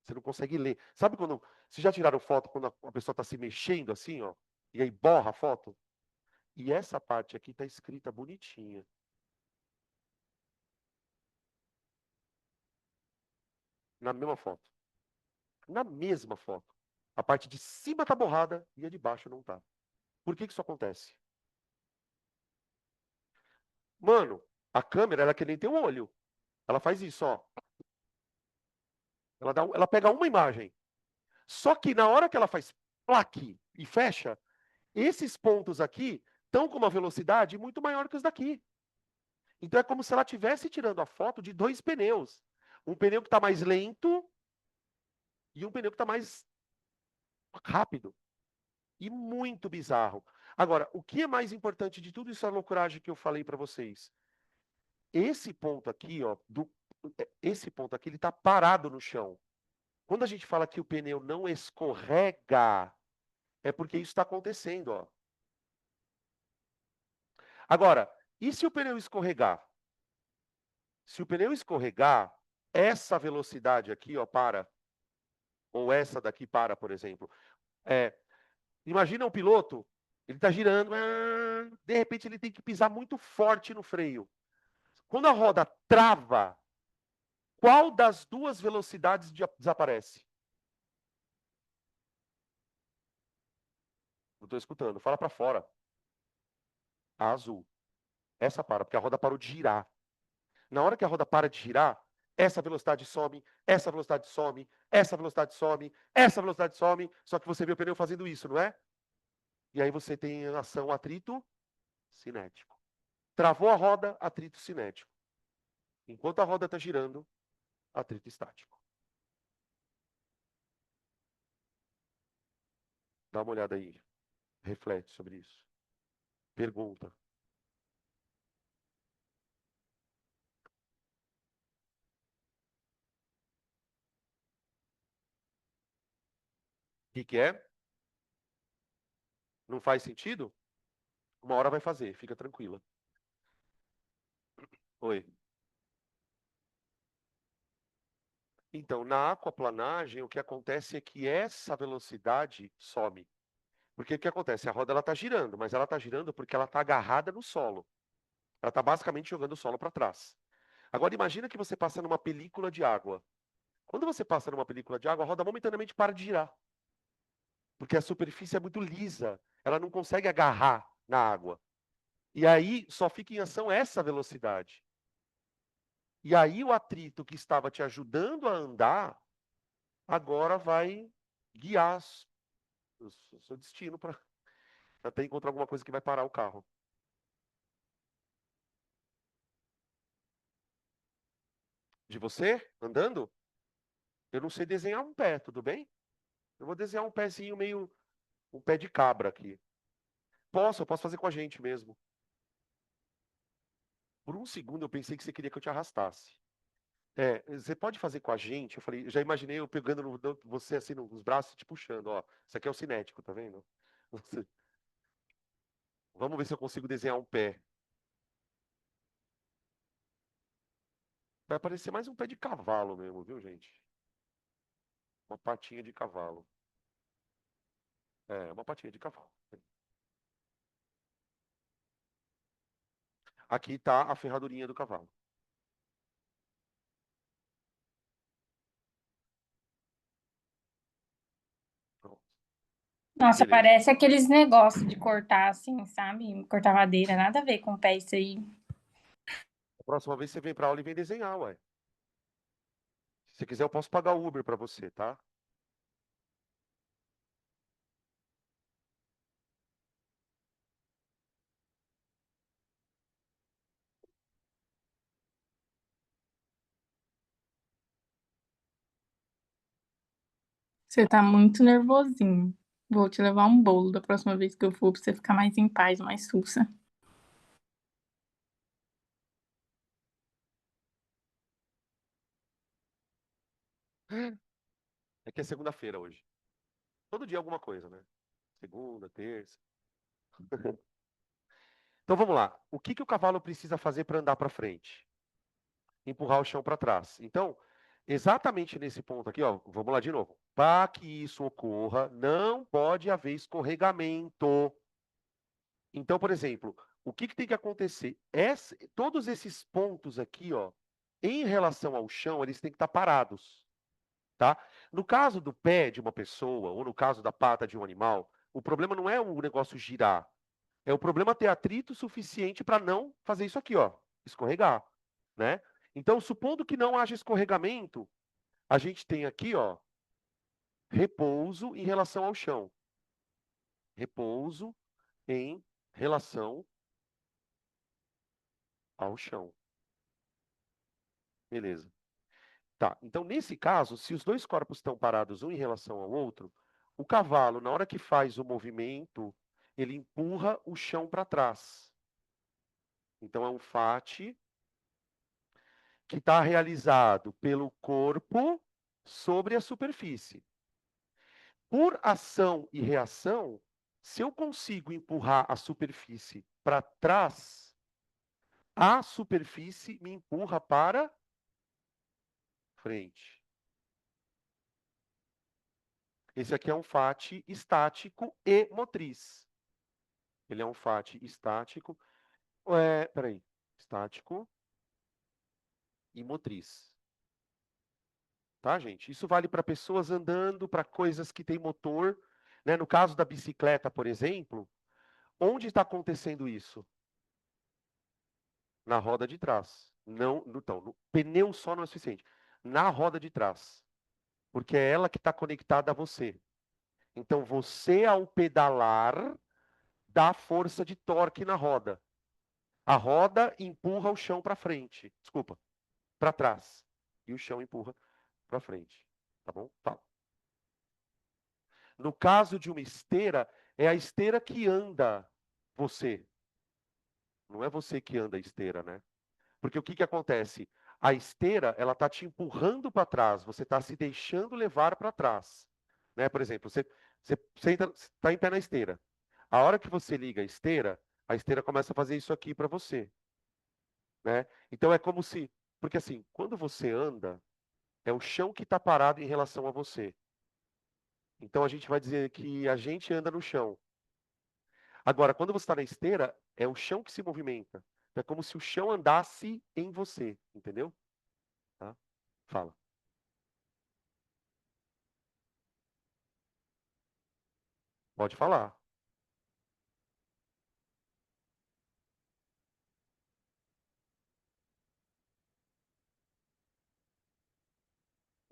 Você não consegue ler. Sabe quando. Vocês já tiraram foto quando a pessoa está se mexendo assim, ó? E aí borra a foto? E essa parte aqui está escrita bonitinha. Na mesma foto. Na mesma foto. A parte de cima tá borrada e a de baixo não tá. Por que que isso acontece? Mano, a câmera, ela é que nem tem um olho. Ela faz isso, ó. Ela pega uma imagem. Só que na hora que ela faz plaque e fecha, esses pontos aqui estão com uma velocidade muito maior que os daqui. Então é como se ela estivesse tirando a foto de dois pneus. Um pneu que está mais lento e um pneu que está mais rápido. E muito bizarro. Agora, o que é mais importante de tudo isso, a loucuragem que eu falei para vocês? Esse ponto aqui, ó, esse ponto aqui, ele está parado no chão. Quando a gente fala que o pneu não escorrega, é porque isso está acontecendo, ó. Agora, e se o pneu escorregar? Se o pneu escorregar, essa velocidade aqui, ó, para. Ou essa daqui para, por exemplo. É, imagina um piloto, ele está girando, de repente ele tem que pisar muito forte no freio. Quando a roda trava, qual das duas velocidades desaparece? Não estou escutando, fala para fora. A azul. Essa para, porque a roda parou de girar. Na hora que a roda para de girar, essa velocidade some, essa velocidade some, essa velocidade some, essa velocidade some, só que você vê o pneu fazendo isso, não é? E aí você tem ação atrito cinético. Travou a roda, atrito cinético. Enquanto a roda está girando, atrito estático. Dá uma olhada aí. Reflete sobre isso. Pergunta. O que, que é? Não faz sentido? Uma hora vai fazer, fica tranquila. Oi. Então, na aquaplanagem, o que acontece é que essa velocidade some. Porque o que acontece? A roda ela está girando, mas ela está girando porque ela está agarrada no solo. Ela está basicamente jogando o solo para trás. Agora, imagina que você passa numa película de água. Quando você passa numa película de água, a roda momentaneamente para de girar. Porque a superfície é muito lisa. Ela não consegue agarrar na água. E aí só fica em ação essa velocidade. E aí o atrito que estava te ajudando a andar, agora vai guiar o seu destino para até encontrar alguma coisa que vai parar o carro. De você, andando, eu não sei desenhar um pé, tudo bem? Eu vou desenhar um pezinho meio, um pé de cabra aqui. Eu posso fazer com a gente mesmo. Por um segundo eu pensei que você queria que eu te arrastasse. É, você pode fazer com a gente? Eu falei, já imaginei eu pegando você assim nos braços e te puxando, ó. Isso aqui é o cinético, tá vendo? Vamos ver se eu consigo desenhar um pé. Vai parecer mais um pé de cavalo mesmo, viu, gente? Uma patinha de cavalo. É, uma patinha de cavalo. Aqui tá a ferradurinha do cavalo. Pronto. Nossa, Beleza. parece aqueles negócios de cortar assim, sabe? Cortar madeira, nada a ver com o pé isso aí. A próxima vez você vem pra aula e vem desenhar, ué. Se você quiser, eu posso pagar o Uber pra você, tá? Você tá muito nervosinho. Vou te levar um bolo da próxima vez que eu for pra você ficar mais em paz, mais sussa. É que é segunda-feira hoje. Todo dia é alguma coisa, né? Segunda, terça. Então vamos lá. O que que o cavalo precisa fazer para andar para frente? Empurrar o chão para trás. Então, exatamente nesse ponto aqui, ó, vamos lá de novo. Para que isso ocorra, não pode haver escorregamento. Então, por exemplo, o que que tem que acontecer? Todos esses pontos aqui, ó, em relação ao chão, eles têm que estar parados, tá? No caso do pé de uma pessoa, ou no caso da pata de um animal, o problema não é o negócio girar. É o problema ter atrito suficiente para não fazer isso aqui, ó, escorregar, né? Então, supondo que não haja escorregamento, a gente tem aqui, ó, repouso em relação ao chão. Repouso em relação ao chão. Beleza. Tá. Então, nesse caso, se os dois corpos estão parados um em relação ao outro, o cavalo, na hora que faz o movimento, ele empurra o chão para trás. Então, é um fate que está realizado pelo corpo sobre a superfície. Por ação e reação, se eu consigo empurrar a superfície para trás, a superfície me empurra para frente. Esse aqui é um fate estático e motriz. Ele é um fate estático. Peraí. Estático e motriz. Tá, gente? Isso vale para pessoas andando, para coisas que têm motor. Né? No caso da bicicleta, por exemplo, onde está acontecendo isso? Na roda de trás. Não, então, no pneu só não é suficiente. Na roda de trás. Porque é ela que está conectada a você. Então, você, ao pedalar, dá força de torque na roda. A roda empurra o chão para frente. Desculpa, para trás. E o chão empurra para frente. Tá bom? Fala. No caso de uma esteira, é a esteira que anda você. Não é você que anda a esteira, né? Porque o que que acontece? A esteira, ela tá te empurrando para trás, você está se deixando levar para trás. Né? Por exemplo, você está em pé na esteira. A hora que você liga a esteira começa a fazer isso aqui para você. Né? Então é como se. Porque assim, quando você anda, é o chão que está parado em relação a você. Então a gente vai dizer que a gente anda no chão. Agora, quando você está na esteira, é o chão que se movimenta. É como se o chão andasse em você, entendeu? Tá? Fala. Pode falar.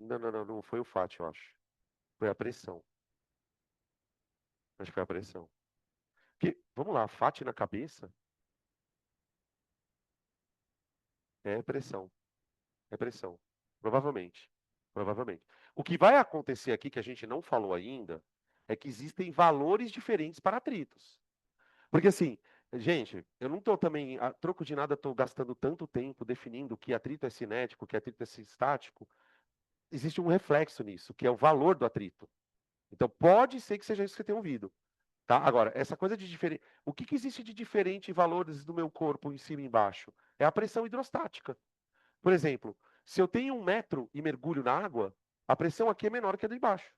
Não, não, não, não foi o FAT, eu acho. Foi a pressão. Acho que foi a pressão. Porque, vamos lá, FAT na cabeça é pressão. É pressão. Provavelmente. Provavelmente. O que vai acontecer aqui, que a gente não falou ainda, é que existem valores diferentes para atritos. Porque assim, gente, eu não estou também, a troco de nada, estou gastando tanto tempo definindo que atrito é cinético, que atrito é estático. Existe um reflexo nisso, que é o valor do atrito. Então, pode ser que seja isso que você tenha ouvido. Tá? Agora, essa coisa de diferente. O que existe de diferente em valores do meu corpo em cima e embaixo? É a pressão hidrostática. Por exemplo, se eu tenho 1 metro e mergulho na água, a pressão aqui é menor que a de baixo.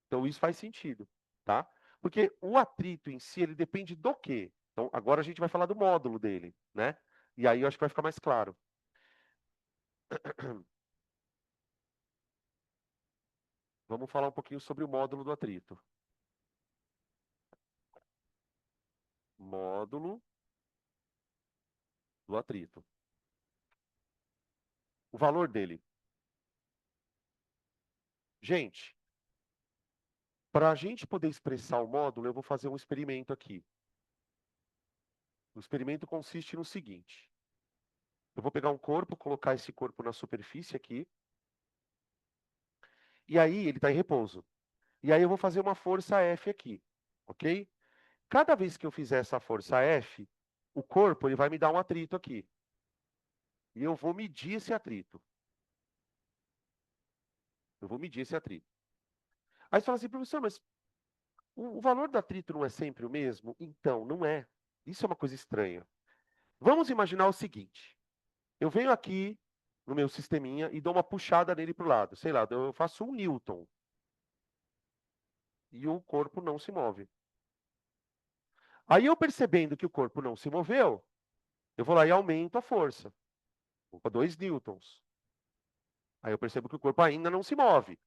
Então, isso faz sentido. Tá? Porque o atrito em si, ele depende do quê? Então, agora a gente vai falar do módulo dele, né? E aí eu acho que vai ficar mais claro. Vamos falar um pouquinho sobre o módulo do atrito. Módulo do atrito. O valor dele. Gente, para a gente poder expressar o módulo, eu vou fazer um experimento aqui. O experimento consiste no seguinte: eu vou pegar um corpo, colocar esse corpo na superfície aqui, e aí ele está em repouso. E aí eu vou fazer uma força F aqui, ok? Cada vez que eu fizer essa força F, o corpo ele vai me dar um atrito aqui. E eu vou medir esse atrito. Eu vou medir esse atrito. Aí você fala assim, professor, mas o valor do atrito não é sempre o mesmo? Então, não é. Isso é uma coisa estranha. Vamos imaginar o seguinte: eu venho aqui no meu sisteminha e dou uma puxada nele para o lado. Sei lá, eu faço 1 Newton e o corpo não se move. Aí eu percebendo que o corpo não se moveu, eu vou lá e aumento a força. Vou para 2 Newtons. Aí eu percebo que o corpo ainda não se move.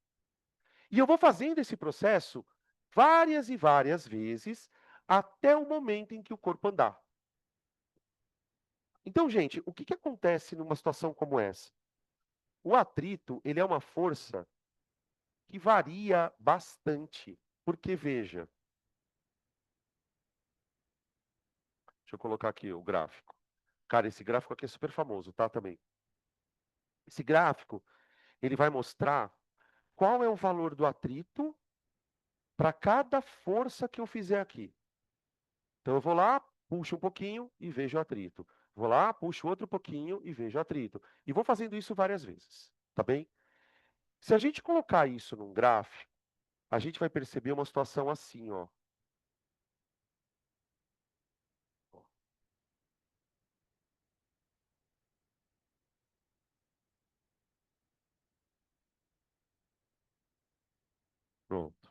E eu vou fazendo esse processo várias e várias vezes até o momento em que o corpo andar. Então, gente, o que que acontece numa situação como essa? O atrito, ele é uma força que varia bastante. Porque, veja, deixa eu colocar aqui o gráfico. Cara, esse gráfico aqui é super famoso, tá? Também. Esse gráfico, ele vai mostrar qual é o valor do atrito para cada força que eu fizer aqui. Então, eu vou lá, puxo um pouquinho e vejo o atrito. Vou lá, puxo outro pouquinho e vejo o atrito. E vou fazendo isso várias vezes, tá bem? Se a gente colocar isso num gráfico, a gente vai perceber uma situação assim, ó. Pronto.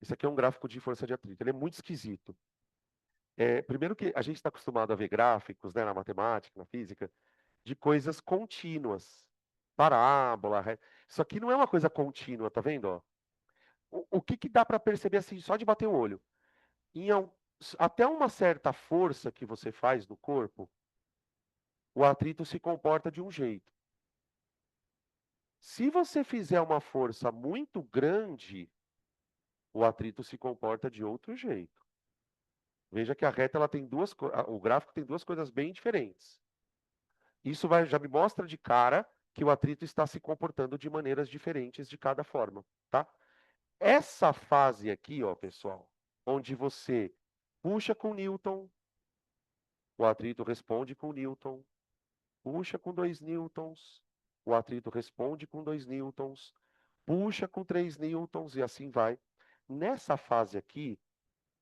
Esse aqui é um gráfico de força de atrito. Ele é muito esquisito. Primeiro que a gente está acostumado a ver gráficos, né, na matemática, na física, de coisas contínuas. Parábola. Isso aqui não é uma coisa contínua, tá vendo? Ó? O que que dá para perceber assim, só de bater o olho? Em, até uma certa força que você faz no corpo, o atrito se comporta de um jeito. Se você fizer uma força muito grande, o atrito se comporta de outro jeito. Veja que a reta ela tem o gráfico tem duas coisas bem diferentes. Isso já me mostra de cara que o atrito está se comportando de maneiras diferentes de cada forma, tá? Essa fase aqui, ó, pessoal, onde você puxa com Newton, o atrito responde com Newton, puxa com 2 newtons, o atrito responde com 2 newtons, puxa com 3 newtons e assim vai. Nessa fase aqui,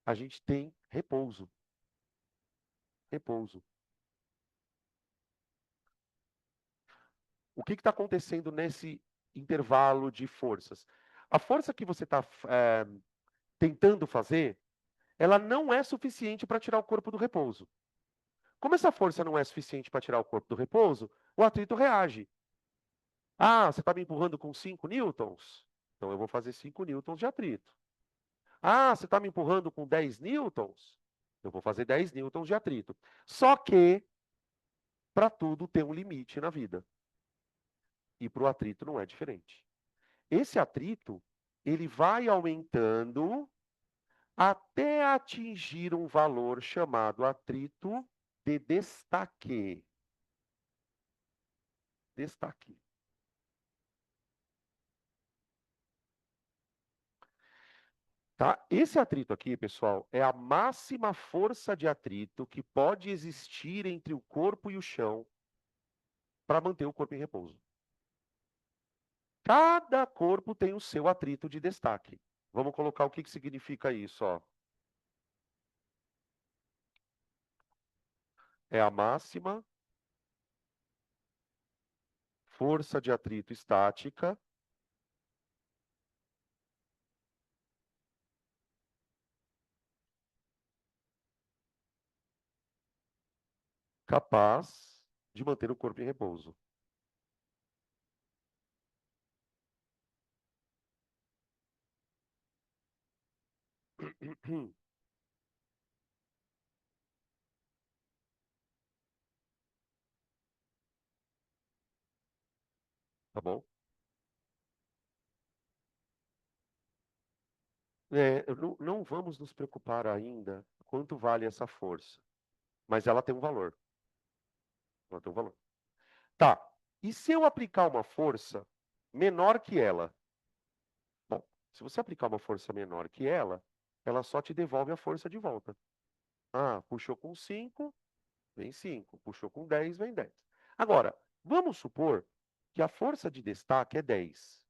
a gente tem repouso. Repouso. O que está acontecendo nesse intervalo de forças? A força que você está tentando fazer, ela não é suficiente para tirar o corpo do repouso. Como essa força não é suficiente para tirar o corpo do repouso, o atrito reage. Ah, você está me empurrando com 5 newtons? Então eu vou fazer 5 newtons de atrito. Ah, você está me empurrando com 10 newtons? Eu vou fazer 10 newtons de atrito. Só que, para tudo tem um limite na vida. E para o atrito não é diferente. Esse atrito, ele vai aumentando até atingir um valor chamado atrito de destaque. Destaque. Tá? Esse atrito aqui, pessoal, é a máxima força de atrito que pode existir entre o corpo e o chão para manter o corpo em repouso. Cada corpo tem o seu atrito de destaque. Vamos colocar o que significa isso, ó. É a máxima força de atrito estática capaz de manter o corpo em repouso. Tá bom? Não vamos nos preocupar ainda quanto vale essa força, mas ela tem um valor. Ela tem um valor. Tá. E se eu aplicar uma força menor que ela? Bom, se você aplicar uma força menor que ela só te devolve a força de volta. Ah, puxou com 5, vem 5. Puxou com 10, vem 10. Agora, vamos supor que a força de destaque é 10.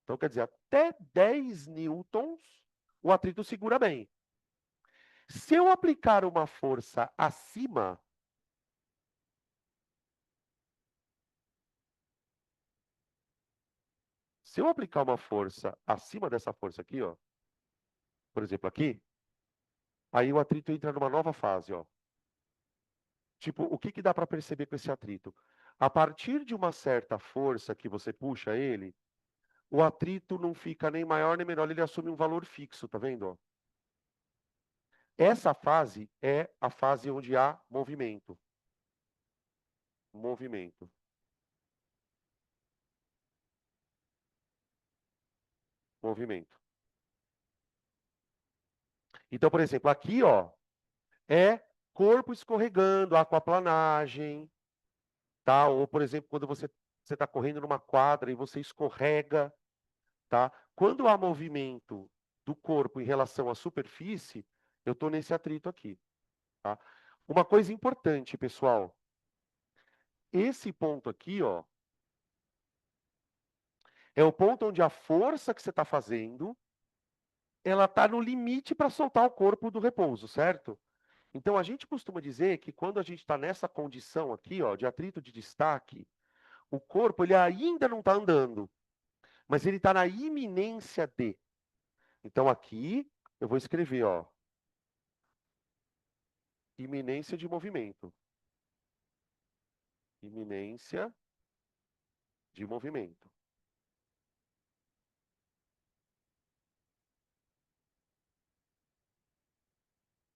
Então, quer dizer, até 10 newtons, o atrito segura bem. Se eu aplicar uma força acima, se eu aplicar uma força acima dessa força aqui, ó, por exemplo, aqui, aí o atrito entra numa nova fase, ó. Tipo, o que que dá para perceber com esse atrito? A partir de uma certa força que você puxa ele, o atrito não fica nem maior nem menor, ele assume um valor fixo, tá vendo? Ó? Essa fase é a fase onde há movimento. Movimento. Movimento. Então, por exemplo, aqui, ó, é corpo escorregando, aquaplanagem, tá? Ou, por exemplo, quando você está correndo numa quadra e você escorrega, tá? Quando há movimento do corpo em relação à superfície, eu estou nesse atrito aqui, tá? Uma coisa importante, pessoal, esse ponto aqui, ó, é o ponto onde a força que você está fazendo, ela está no limite para soltar o corpo do repouso, certo? Então, a gente costuma dizer que quando a gente está nessa condição aqui, ó, de atrito de destaque, o corpo ele ainda não está andando, mas ele está na iminência de. Então, aqui eu vou escrever, ó, iminência de movimento. Iminência de movimento,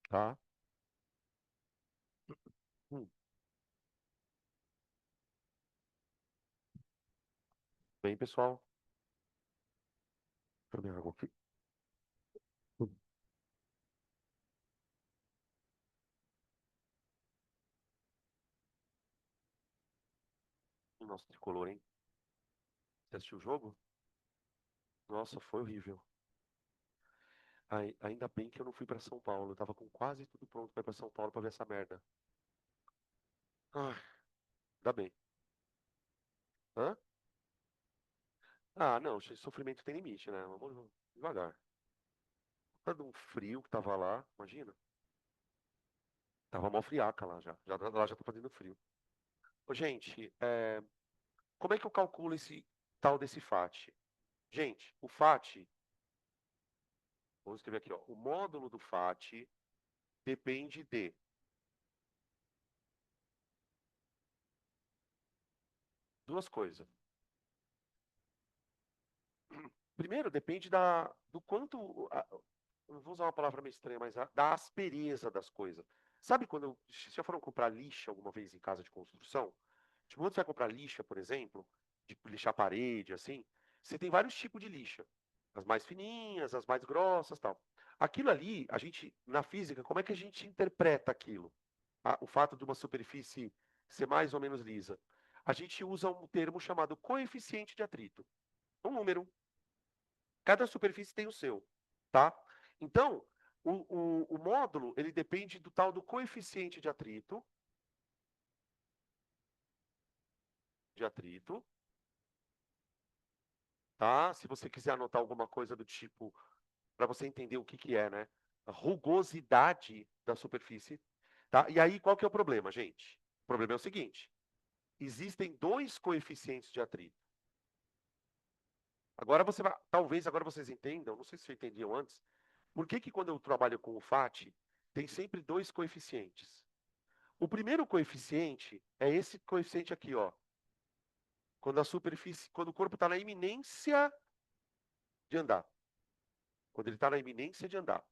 tá? Hum, bem, pessoal. Deixa eu beber água aqui. Hum, Nossa, tricolor, hein? Você assistiu o jogo? Nossa, foi horrível. Ainda bem que eu não fui para São Paulo. Eu tava com quase tudo pronto para ir para São Paulo para ver essa merda. Ai, ainda bem. Hã? Ah, não, sofrimento tem limite, né? Vamos devagar. Todo um frio que tava lá, imagina. Tava mó friaca lá já. Lá já tá fazendo frio. Ô, gente, Como é que eu calculo esse tal desse FAT? Gente, o FAT, vamos escrever aqui, ó, o módulo do FAT depende de duas coisas. Primeiro, depende do quanto. Eu vou usar uma palavra meio estranha, mas da aspereza das coisas. Sabe quando. Se já foram comprar lixa alguma vez em casa de construção? Tipo, quando você vai comprar lixa, por exemplo, de lixar parede, assim, você tem vários tipos de lixa. As mais fininhas, as mais grossas, tal. Aquilo ali, a gente, na física, como é que a gente interpreta aquilo? O fato de uma superfície ser mais ou menos lisa. A gente usa um termo chamado coeficiente de atrito. Um número. Cada superfície tem o seu, tá? Então, o módulo, ele depende do tal do coeficiente de atrito, tá? Se você quiser anotar alguma coisa do tipo, para você entender o que que é, né? A rugosidade da superfície, tá? E aí, qual que é o problema, gente? O problema é o seguinte, existem dois coeficientes de atrito. Agora você vai, talvez agora vocês entendam, não sei se vocês entendiam antes, por que que quando eu trabalho com o FAT, tem sempre dois coeficientes? O primeiro coeficiente é esse coeficiente aqui, ó. Quando a superfície, quando o corpo está na iminência de andar. Quando ele está na iminência de andar.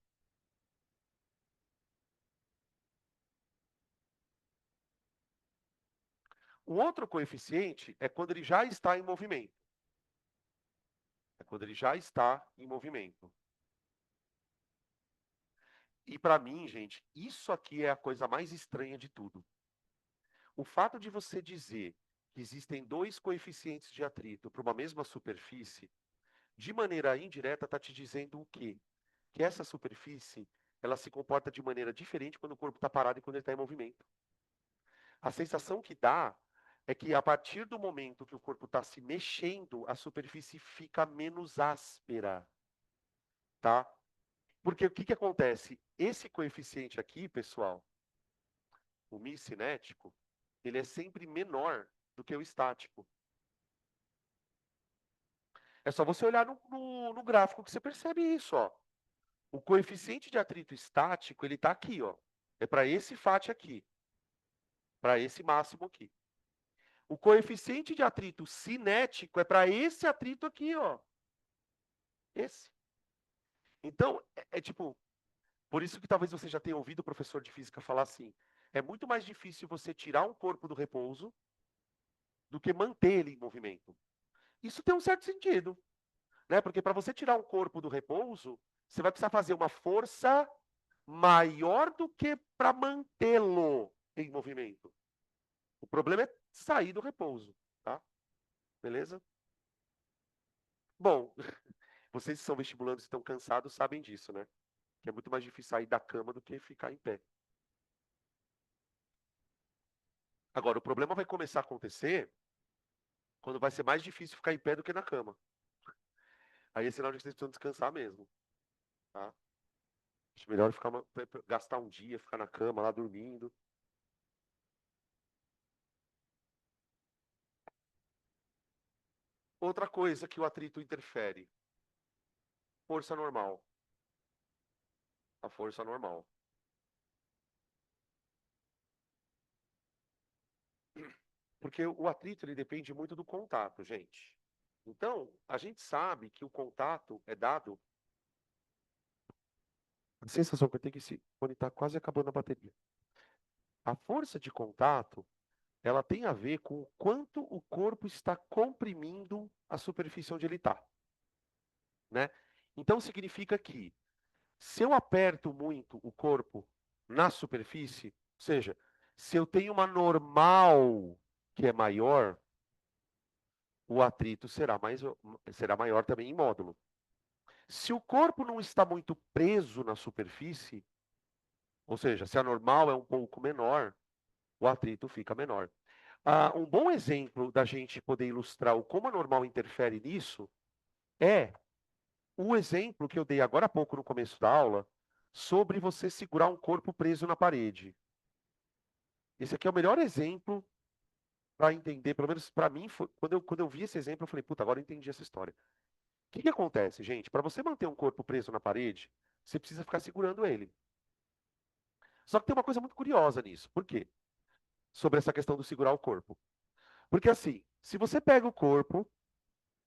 O outro coeficiente é quando ele já está em movimento. É quando ele já está em movimento. E para mim, gente, isso aqui é a coisa mais estranha de tudo. O fato de você dizer que existem dois coeficientes de atrito para uma mesma superfície, de maneira indireta, está te dizendo o quê? Que essa superfície ela se comporta de maneira diferente quando o corpo está parado e quando ele está em movimento. A sensação que dá é que a partir do momento que o corpo está se mexendo, a superfície fica menos áspera, tá? Porque o que que acontece? Esse coeficiente aqui, pessoal, o mi cinético, ele é sempre menor do que o estático. É só você olhar no gráfico que você percebe isso, ó. O coeficiente de atrito estático, ele está aqui, ó. É para esse FAT aqui, para esse máximo aqui. O coeficiente de atrito cinético é para esse atrito aqui, ó. Esse. Então, é tipo, por isso que talvez você já tenha ouvido o professor de física falar assim: é muito mais difícil você tirar um corpo do repouso do que manter ele em movimento. Isso tem um certo sentido, né? Porque para você tirar um corpo do repouso, você vai precisar fazer uma força maior do que para mantê-lo em movimento. O problema é sair do repouso, tá? Beleza? Bom, vocês que são vestibulandos e estão cansados sabem disso, né? Que é muito mais difícil sair da cama do que ficar em pé. Agora, o problema vai começar a acontecer quando vai ser mais difícil ficar em pé do que na cama. Aí é sinal de que vocês precisam descansar mesmo, tá? Acho melhor ficar gastar um dia, ficar na cama lá dormindo. Outra coisa que o atrito interfere, força normal. A força normal. Porque o atrito ele depende muito do contato, gente. Então, a gente sabe que o contato é dado. A sensação que eu tenho que se quando está quase acabando a bateria. A força de contato, ela tem a ver com o quanto o corpo está comprimindo a superfície onde ele está, né? Então significa que se eu aperto muito o corpo na superfície, ou seja, se eu tenho uma normal que é maior, o atrito será maior também em módulo. Se o corpo não está muito preso na superfície, ou seja, se a normal é um pouco menor, o atrito fica menor. Um bom exemplo da gente poder ilustrar o como a normal interfere nisso é o exemplo que eu dei agora há pouco no começo da aula sobre você segurar um corpo preso na parede. Esse aqui é o melhor exemplo para entender, pelo menos para mim, quando eu vi esse exemplo, eu falei, puta, agora eu entendi essa história. O que que acontece, gente? Para você manter um corpo preso na parede, você precisa ficar segurando ele. Só que tem uma coisa muito curiosa nisso. Por quê? Sobre essa questão do segurar o corpo. Porque assim, se você pega o corpo,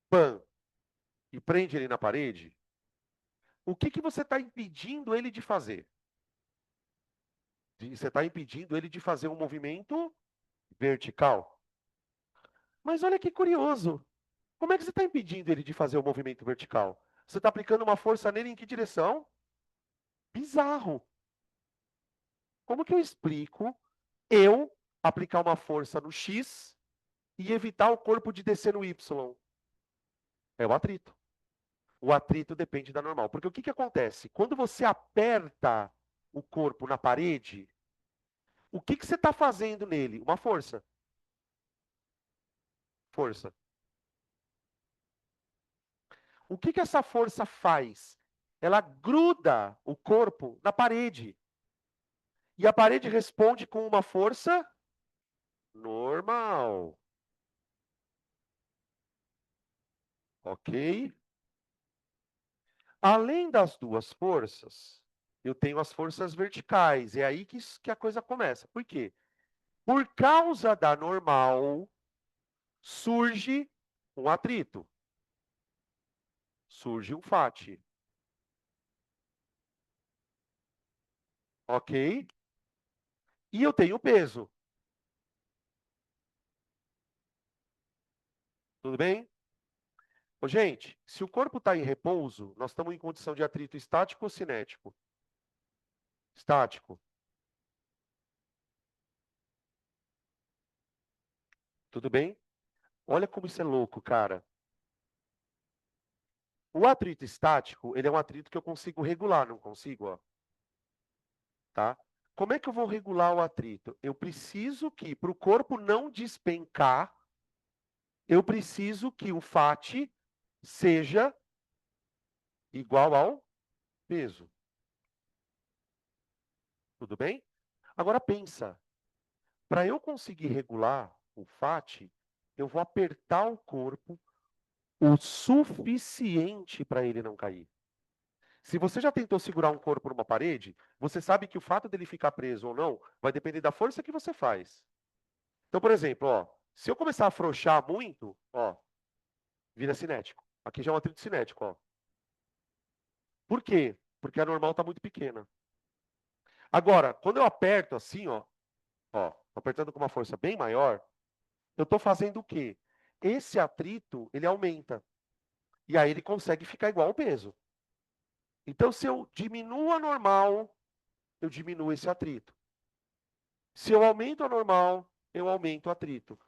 pã, e prende ele na parede, o que que você está impedindo ele de fazer? Você está impedindo ele de fazer um movimento vertical. Mas olha que curioso. Como é que você está impedindo ele de fazer o movimento vertical? Você está aplicando uma força nele em que direção? Bizarro. Como que eu explico eu aplicar uma força no X e evitar o corpo de descer no Y? É o atrito. O atrito depende da normal. Porque o que que acontece? Quando você aperta o corpo na parede, o que que você está fazendo nele? Uma força. Força. O que que essa força faz? Ela gruda o corpo na parede. E a parede responde com uma força normal. Ok? Além das duas forças, eu tenho as forças verticais. É aí que a coisa começa. Por quê? Por causa da normal, surge um atrito, surge um fate. Ok? E eu tenho peso. Tudo bem? Ô, gente, se o corpo está em repouso, nós estamos em condição de atrito estático ou cinético? Estático. Tudo bem? Olha como isso é louco, cara. O atrito estático, ele é um atrito que eu consigo regular, não consigo, ó, tá? Como é que eu vou regular o atrito? Eu preciso que, para o corpo não despencar, eu preciso que o fat seja igual ao peso. Tudo bem? Agora pensa, para eu conseguir regular o fat, eu vou apertar o corpo o suficiente para ele não cair. Se você já tentou segurar um corpo numa parede, você sabe que o fato dele ficar preso ou não vai depender da força que você faz. Então, por exemplo, ó, se eu começar a afrouxar muito, ó, vira cinético. Aqui já é um atrito cinético, ó. Por quê? Porque a normal está muito pequena. Agora, quando eu aperto assim, ó, tô apertando com uma força bem maior, eu estou fazendo o quê? Esse atrito, ele aumenta. E aí ele consegue ficar igual ao peso. Então, se eu diminuo a normal, eu diminuo esse atrito. Se eu aumento a normal, eu aumento o atrito.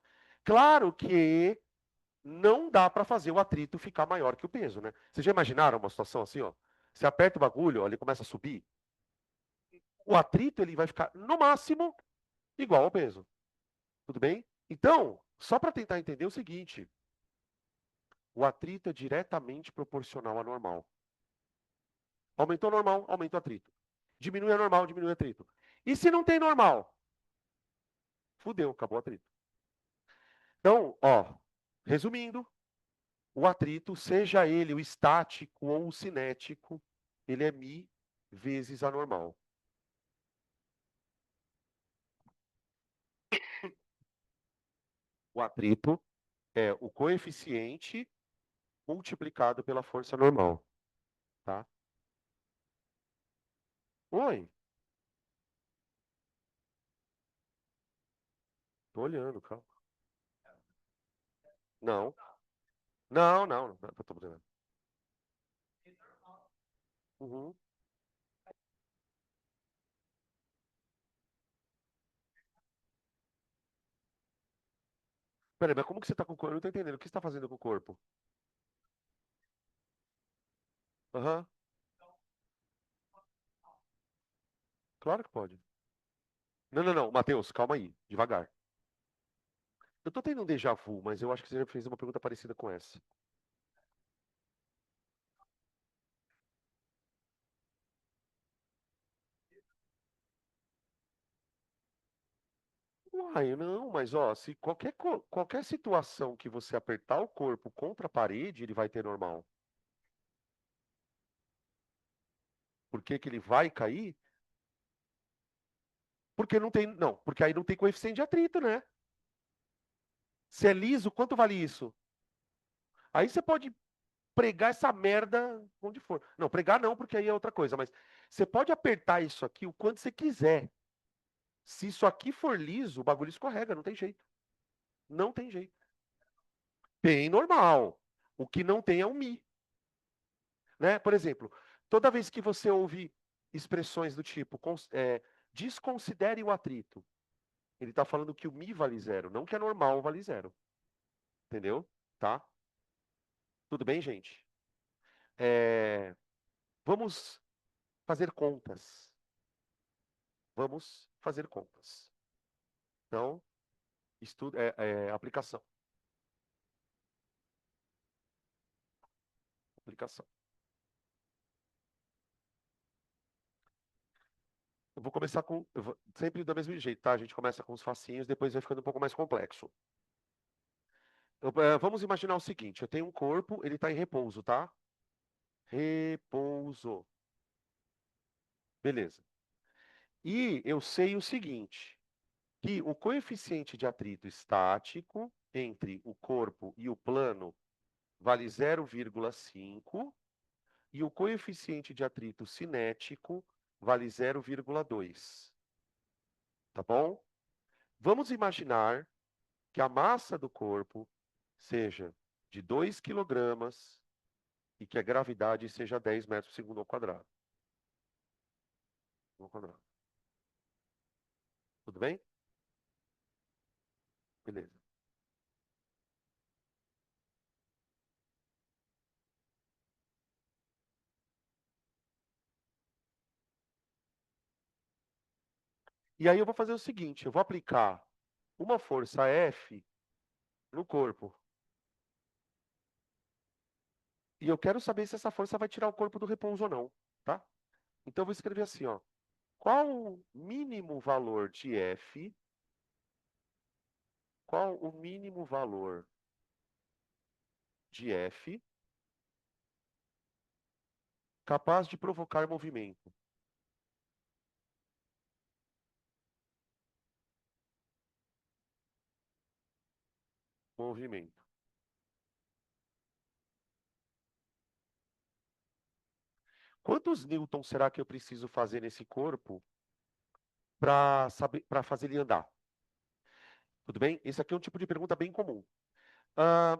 Claro que não dá para fazer o atrito ficar maior que o peso, né? Vocês já imaginaram uma situação assim, ó? Você aperta o bagulho, ó, ele começa a subir. O atrito ele vai ficar no máximo igual ao peso. Tudo bem? Então, só para tentar entender o seguinte, o atrito é diretamente proporcional ao normal. Aumentou o normal, aumenta o atrito. Diminui a normal, diminui o atrito. E se não tem normal? Fudeu, acabou o atrito. Então, ó, resumindo, o atrito, seja ele o estático ou o cinético, ele é μ vezes a normal. O atrito é o coeficiente multiplicado pela força normal, tá? Oi, tô olhando, calma. Não, não, tô olhando. Uhum. Peraí, mas como que você tá com o corpo? Eu não tô entendendo. O que você tá fazendo com o corpo? Aham, claro que pode. Não, Matheus, calma aí, devagar. Eu tô tendo um déjà vu, mas eu acho que você já fez uma pergunta parecida com essa. Uai, não, mas ó, se qualquer situação que você apertar o corpo contra a parede, ele vai ter normal. Por que que ele vai cair? Porque não tem, não, porque aí não tem coeficiente de atrito, né? Se é liso, quanto vale isso? Aí você pode pregar essa merda onde for. Não, pregar não, porque aí é outra coisa, mas você pode apertar isso aqui o quanto você quiser. Se isso aqui for liso, o bagulho escorrega, não tem jeito. Não tem jeito. Tem normal. O que não tem é o mi, né? Por exemplo, toda vez que você ouve expressões do tipo desconsidere o atrito, ele está falando que o mi vale zero, não que é normal vale zero. Entendeu? Tá? Tudo bem, gente? É, vamos fazer contas. Vamos fazer contas. Então, aplicação. Aplicação. Eu vou começar com. Sempre do mesmo jeito, tá? A gente começa com os facinhos, depois vai ficando um pouco mais complexo. Vamos imaginar o seguinte: eu tenho um corpo, ele está em repouso, tá? Repouso. Beleza. E eu sei o seguinte: que o coeficiente de atrito estático entre o corpo e o plano vale 0,5 e o coeficiente de atrito cinético vale 0,2. Tá bom? Vamos imaginar que a massa do corpo seja de 2 quilogramas e que a gravidade seja 10 metros por segundo ao quadrado. Tudo bem? Beleza. E aí eu vou fazer o seguinte, eu vou aplicar uma força F no corpo. E eu quero saber se essa força vai tirar o corpo do repouso ou não, tá? Então eu vou escrever assim, ó. Qual o mínimo valor de F? Qual o mínimo valor de F capaz de provocar movimento? Movimento. Quantos newtons será que eu preciso fazer nesse corpo para fazer ele andar? Tudo bem? Esse aqui é um tipo de pergunta bem comum.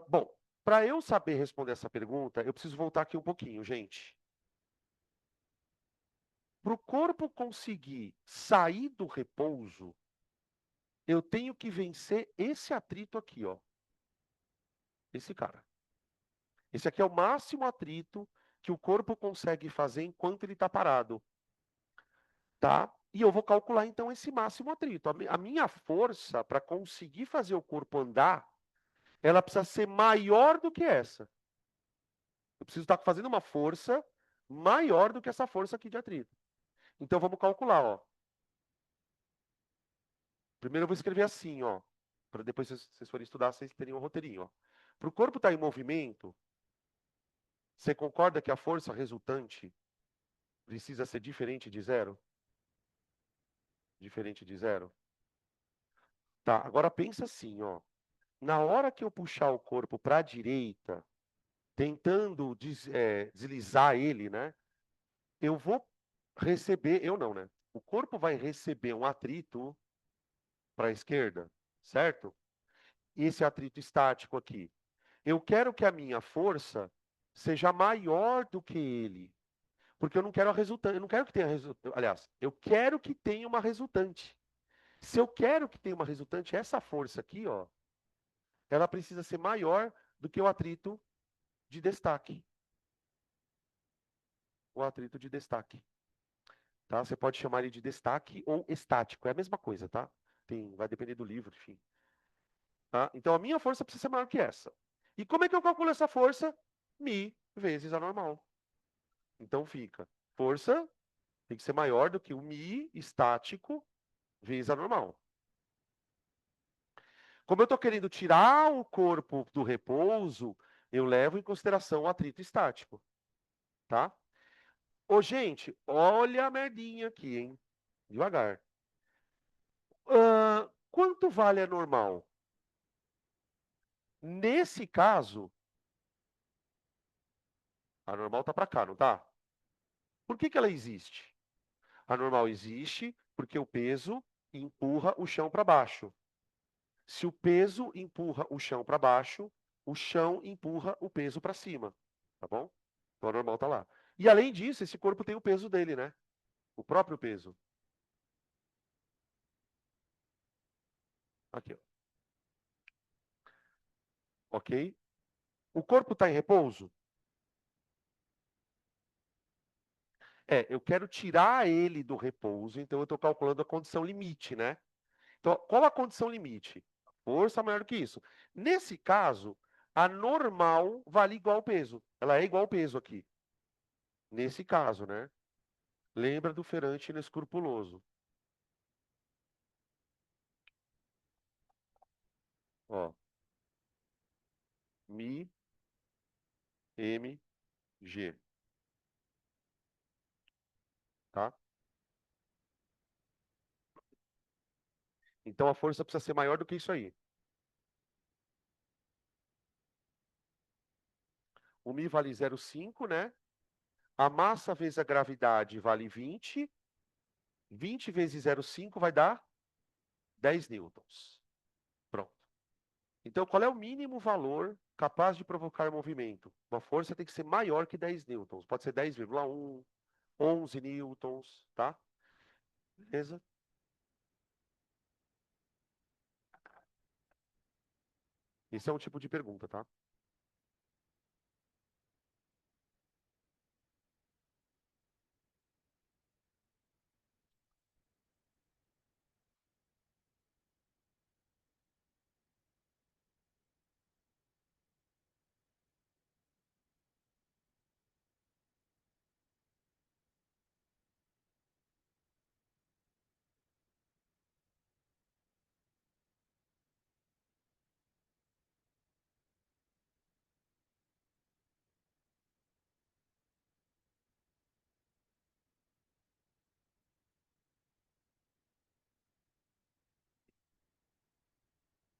Bom, para eu saber responder essa pergunta, eu preciso voltar aqui um pouquinho, gente. Para o corpo conseguir sair do repouso, eu tenho que vencer esse atrito aqui, ó. Esse cara. Esse aqui é o máximo atrito que o corpo consegue fazer enquanto ele está parado, tá? E eu vou calcular então esse máximo atrito. A minha força para conseguir fazer o corpo andar, ela precisa ser maior do que essa. Eu preciso estar fazendo uma força maior do que essa força aqui de atrito. Então vamos calcular, ó. Primeiro eu vou escrever assim, ó, para depois vocês forem estudar, vocês terem um roteirinho, ó. Para o corpo estar em movimento, você concorda que a força resultante precisa ser diferente de zero? Diferente de zero? Tá, agora pensa assim, ó. Na hora que eu puxar o corpo para a direita, tentando deslizar ele, né? Eu vou receber, eu não, né? O corpo vai receber um atrito para a esquerda, certo? E esse atrito estático aqui. Eu quero que a minha força seja maior do que ele. Porque eu não quero a resultante, eu não quero que tenha resultante. Aliás, eu quero que tenha uma resultante. Se eu quero que tenha uma resultante, essa força aqui, ó, ela precisa ser maior do que o atrito de destaque. O atrito de destaque. Tá? Você pode chamar ele de destaque ou estático. É a mesma coisa, tá? Vai depender do livro, enfim. Tá? Então a minha força precisa ser maior que essa. E como é que eu calculo essa força? Mi vezes a normal. Então fica força tem que ser maior do que o mi estático vezes a normal. Como eu estou querendo tirar o corpo do repouso, eu levo em consideração o atrito estático, tá? Ô, gente, olha a merdinha aqui, hein? Devagar. Quanto vale a normal? Nesse caso, a normal tá para cá, não tá? Por que que ela existe? A normal existe porque o peso empurra o chão para baixo. Se o peso empurra o chão para baixo, o chão empurra o peso para cima, tá bom? Então a normal tá lá. E além disso, esse corpo tem o peso dele, né? O próprio peso. Aqui, ó. Ok? O corpo está em repouso? Eu quero tirar ele do repouso, então eu estou calculando a condição limite, né? Então, qual a condição limite? Força maior do que isso. Nesse caso, a normal vale igual ao peso. Ela é igual ao peso aqui. Nesse caso, né? Lembra do ferante inescrupuloso. Ó, Mi, M, G, tá? Então a força precisa ser maior do que isso aí. O Mi vale 0,5, né? A massa vezes a gravidade vale 20. 20 vezes 0,5 vai dar 10 newtons. Pronto. Então, qual é o mínimo valor capaz de provocar movimento? Uma força tem que ser maior que 10 newtons. Pode ser 10,1, 11 newtons, tá? Beleza? Esse é um tipo de pergunta, tá?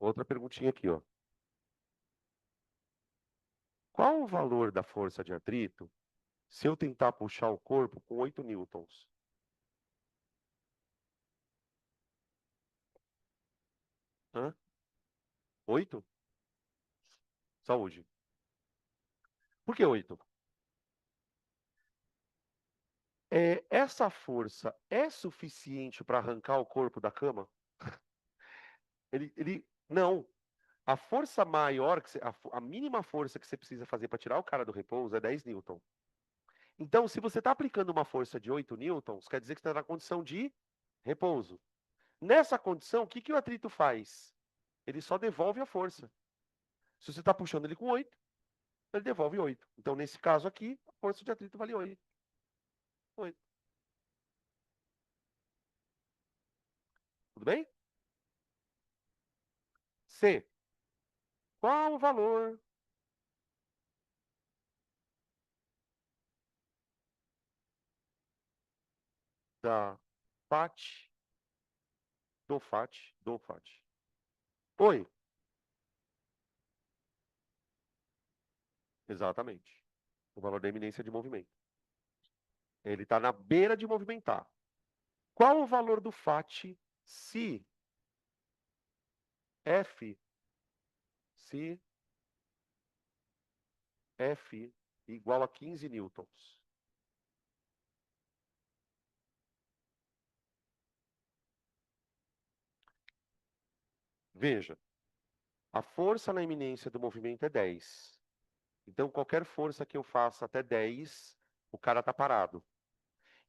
Outra perguntinha aqui, ó. Qual o valor da força de atrito se eu tentar puxar o corpo com 8 newtons? Hã? 8? Saúde. Por que 8? Essa força é suficiente para arrancar o corpo da cama? Não. A força maior, a mínima força que você precisa fazer para tirar o cara do repouso é 10 newton. Então, se você está aplicando uma força de 8 newtons, quer dizer que você está na condição de repouso. Nessa condição, o que, que o atrito faz? Ele só devolve a força. Se você está puxando ele com 8, ele devolve 8. Então, nesse caso aqui, a força de atrito vale 8. 8. Tudo bem? C. Qual o valor da FAT, do FAT? Oi, exatamente. O valor da eminência de movimento. Ele está na beira de movimentar. Qual o valor do FAT se F, se F igual a 15 newtons? Veja, a força na eminência do movimento é 10. Então, qualquer força que eu faça até 10, o cara está parado.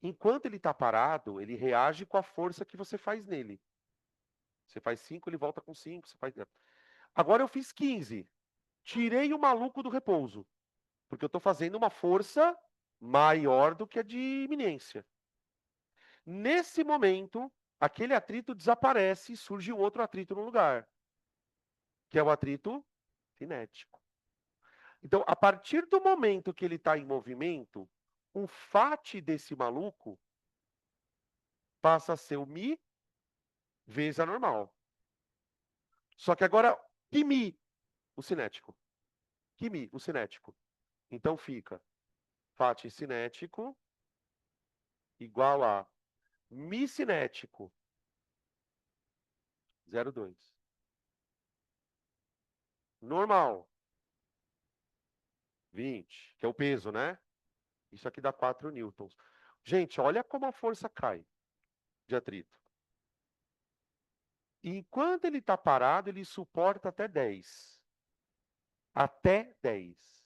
Enquanto ele está parado, ele reage com a força que você faz nele. Você faz 5, ele volta com 5. Agora eu fiz 15. Tirei o maluco do repouso. Porque eu estou fazendo uma força maior do que a de iminência. Nesse momento, aquele atrito desaparece e surge um outro atrito no lugar. que é o atrito cinético. Então, a partir do momento que ele está em movimento, o fat desse maluco passa a ser o mi vezes a normal. Só que agora, que mi? O cinético. Que mi? O cinético. Então fica fat cinético igual a mi cinético 0,2. Normal, 20, que é o peso, né? Isso aqui dá 4 newtons. Gente, olha como a força cai de atrito. Enquanto ele está parado, ele suporta até 10. Até 10.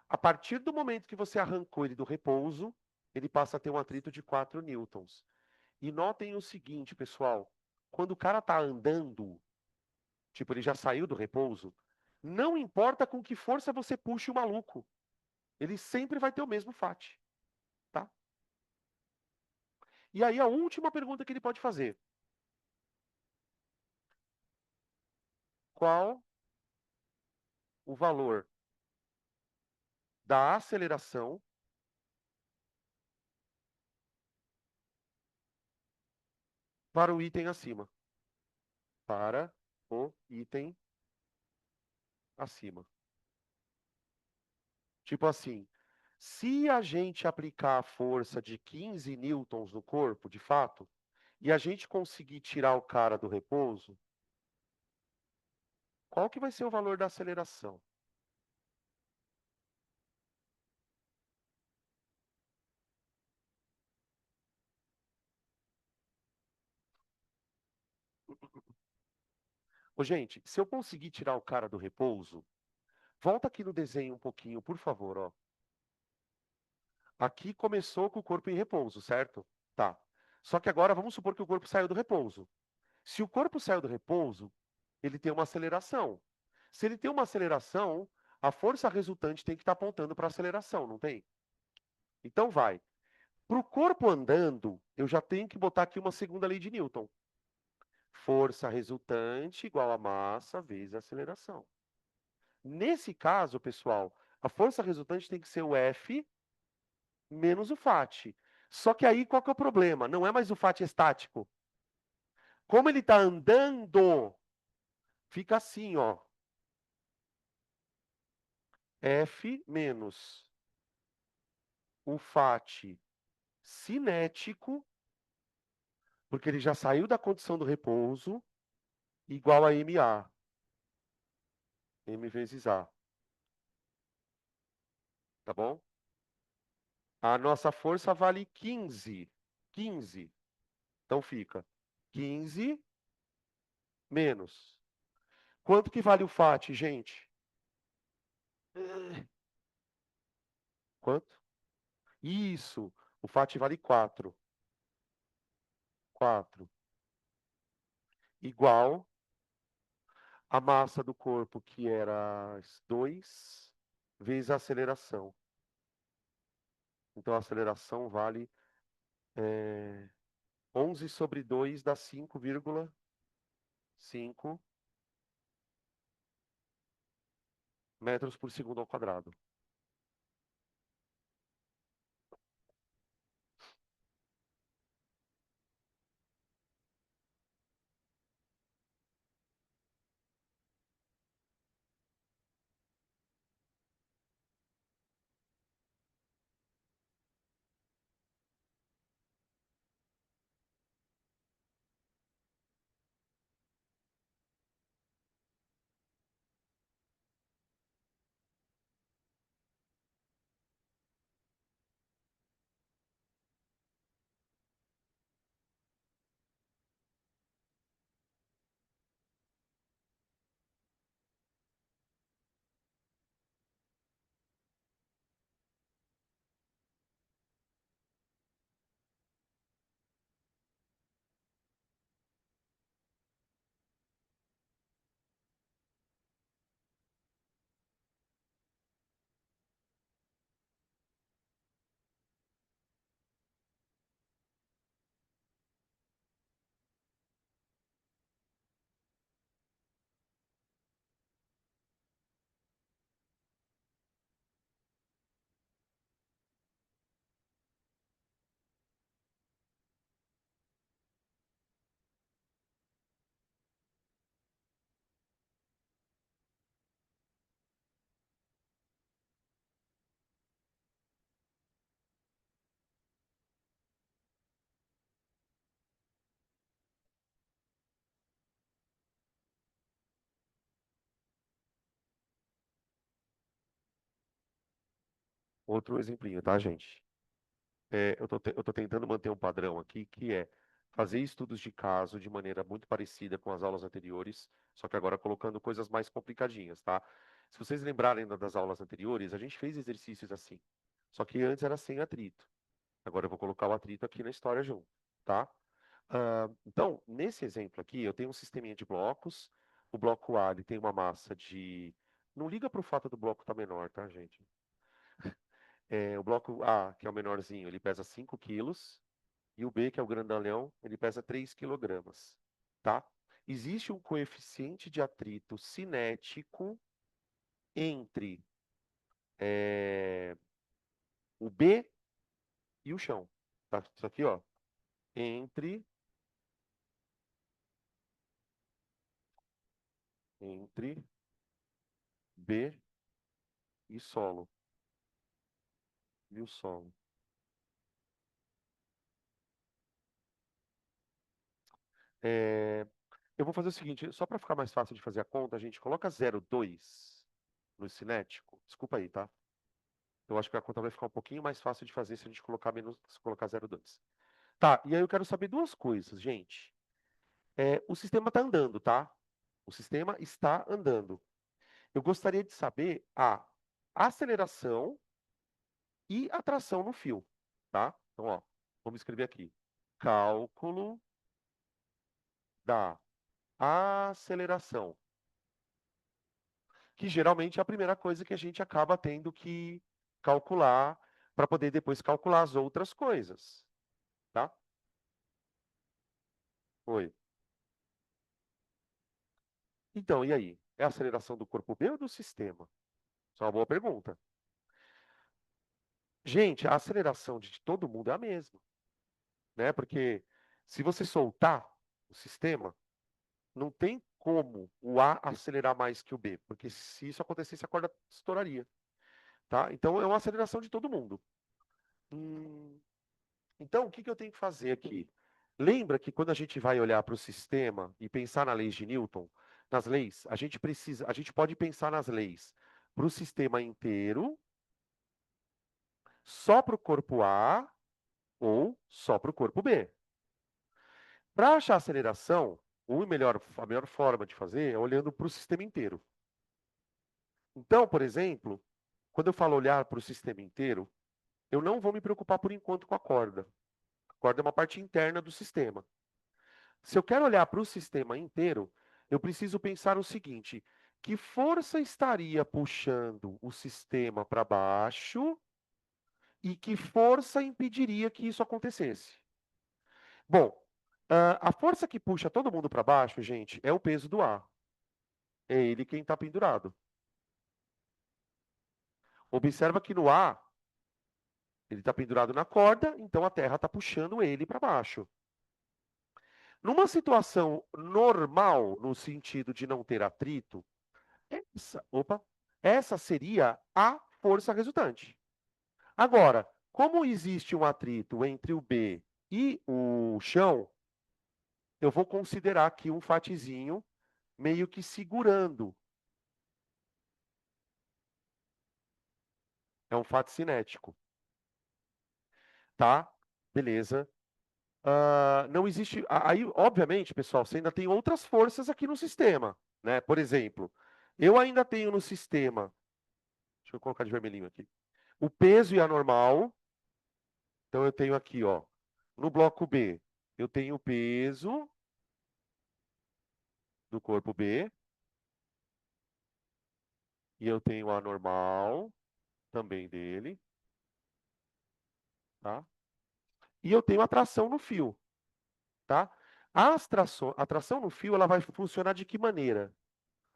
A partir do momento que você arrancou ele do repouso, ele passa a ter um atrito de 4 newtons. E notem o seguinte, pessoal. Quando o cara está andando, tipo, ele já saiu do repouso, não importa com que força você puxe o maluco, ele sempre vai ter o mesmo fat, tá? E aí a última pergunta que ele pode fazer. Qual o valor da aceleração para o item acima? Para o item acima. Tipo assim, se a gente aplicar a força de 15 newtons no corpo, de fato, e a gente conseguir tirar o cara do repouso, qual que vai ser o valor da aceleração? Ô, gente, se eu conseguir tirar o cara do repouso, volta aqui no desenho um pouquinho, por favor, ó. Aqui começou com o corpo em repouso, certo? Tá. Só que agora vamos supor que o corpo saiu do repouso. Se o corpo saiu do repouso, ele tem uma aceleração. Se ele tem uma aceleração, a força resultante tem que estar apontando para a aceleração, não tem? Então vai. Para o corpo andando, eu já tenho que botar aqui uma segunda lei de Newton. Força resultante igual a massa vezes a aceleração. Nesse caso, pessoal, a força resultante tem que ser o F menos o fat. Só que aí qual que é o problema? Não é mais o fat estático. Como ele está andando, fica assim, ó. F menos o fat cinético, porque ele já saiu da condição do repouso, igual a MA. M vezes A. Tá bom? A nossa força vale 15. 15. Então fica 15 menos. Quanto que vale o fat, gente? Quanto? Isso. O fat vale 4. 4. Igual a massa do corpo, que era 2, vezes a aceleração. Então a aceleração vale 11 sobre 2 dá 5,5 metros por segundo ao quadrado. Outro exemplinho, tá, gente? Eu tô tentando manter um padrão aqui, que é fazer estudos de caso de maneira muito parecida com as aulas anteriores, só que agora colocando coisas mais complicadinhas, tá? Se vocês lembrarem das aulas anteriores, a gente fez exercícios assim, só que antes era sem atrito. Agora eu vou colocar o atrito aqui na história junto, tá? Então, nesse exemplo aqui, eu tenho um sisteminha de blocos. O bloco A, ele tem uma massa de... Não liga para o fato do bloco estar menor, tá, gente? O bloco A, que é o menorzinho, ele pesa 5 quilos. E o B, que é o grandalhão, ele pesa 3 quilogramas, tá? Existe um coeficiente de atrito cinético entre o B e o chão. Tá? Isso aqui, ó. Entre B e solo. E o solo. É, eu vou fazer o seguinte, só para ficar mais fácil de fazer a conta, a gente coloca 0,2 no cinético. Desculpa aí, tá? Eu acho que a conta vai ficar um pouquinho mais fácil de fazer se a gente colocar menos, se colocar 0,2. Tá, e aí eu quero saber duas coisas, gente. O sistema está andando, tá? O sistema está andando. Eu gostaria de saber a aceleração e a tração no fio, tá? Então, ó, vamos escrever aqui. Cálculo da aceleração, que geralmente é a primeira coisa que a gente acaba tendo que calcular para poder depois calcular as outras coisas, tá? Oi. Então, e aí? É a aceleração do corpo B ou do sistema? Isso é uma boa pergunta. Gente, a aceleração de todo mundo é a mesma, né? Porque se você soltar o sistema, não tem como o A acelerar mais que o B, porque se isso acontecesse, a corda estouraria, tá? Então é uma aceleração de todo mundo. Hum, então, o que que eu tenho que fazer aqui? Lembra que quando a gente vai olhar para o sistema e pensar nas leis de Newton, nas leis, a gente pode pensar nas leis para o sistema inteiro, só para o corpo A ou só para o corpo B. Para achar a aceleração, a melhor forma de fazer é olhando para o sistema inteiro. Então, por exemplo, quando eu falo olhar para o sistema inteiro, eu não vou me preocupar por enquanto com a corda. A corda é uma parte interna do sistema. Se eu quero olhar para o sistema inteiro, eu preciso pensar o seguinte: que força estaria puxando o sistema para baixo e que força impediria que isso acontecesse? Bom, a força que puxa todo mundo para baixo, gente, é o peso do ar. É ele quem está pendurado. Observa que no ar, ele está pendurado na corda, então a Terra está puxando ele para baixo. Numa situação normal, no sentido de não ter atrito, essa seria a força resultante. Agora, como existe um atrito entre o B e o chão, eu vou considerar aqui um fatizinho meio que segurando. É um fato cinético, tá? Beleza. Não existe. Aí, obviamente, pessoal, você ainda tem outras forças aqui no sistema, né? Por exemplo, eu ainda tenho no sistema, deixa eu colocar de vermelhinho aqui, o peso e a normal. Então eu tenho aqui, ó, no bloco B, eu tenho o peso do corpo B e eu tenho a normal também dele, tá? E eu tenho a tração no fio, tá? A tração no fio, ela vai funcionar de que maneira?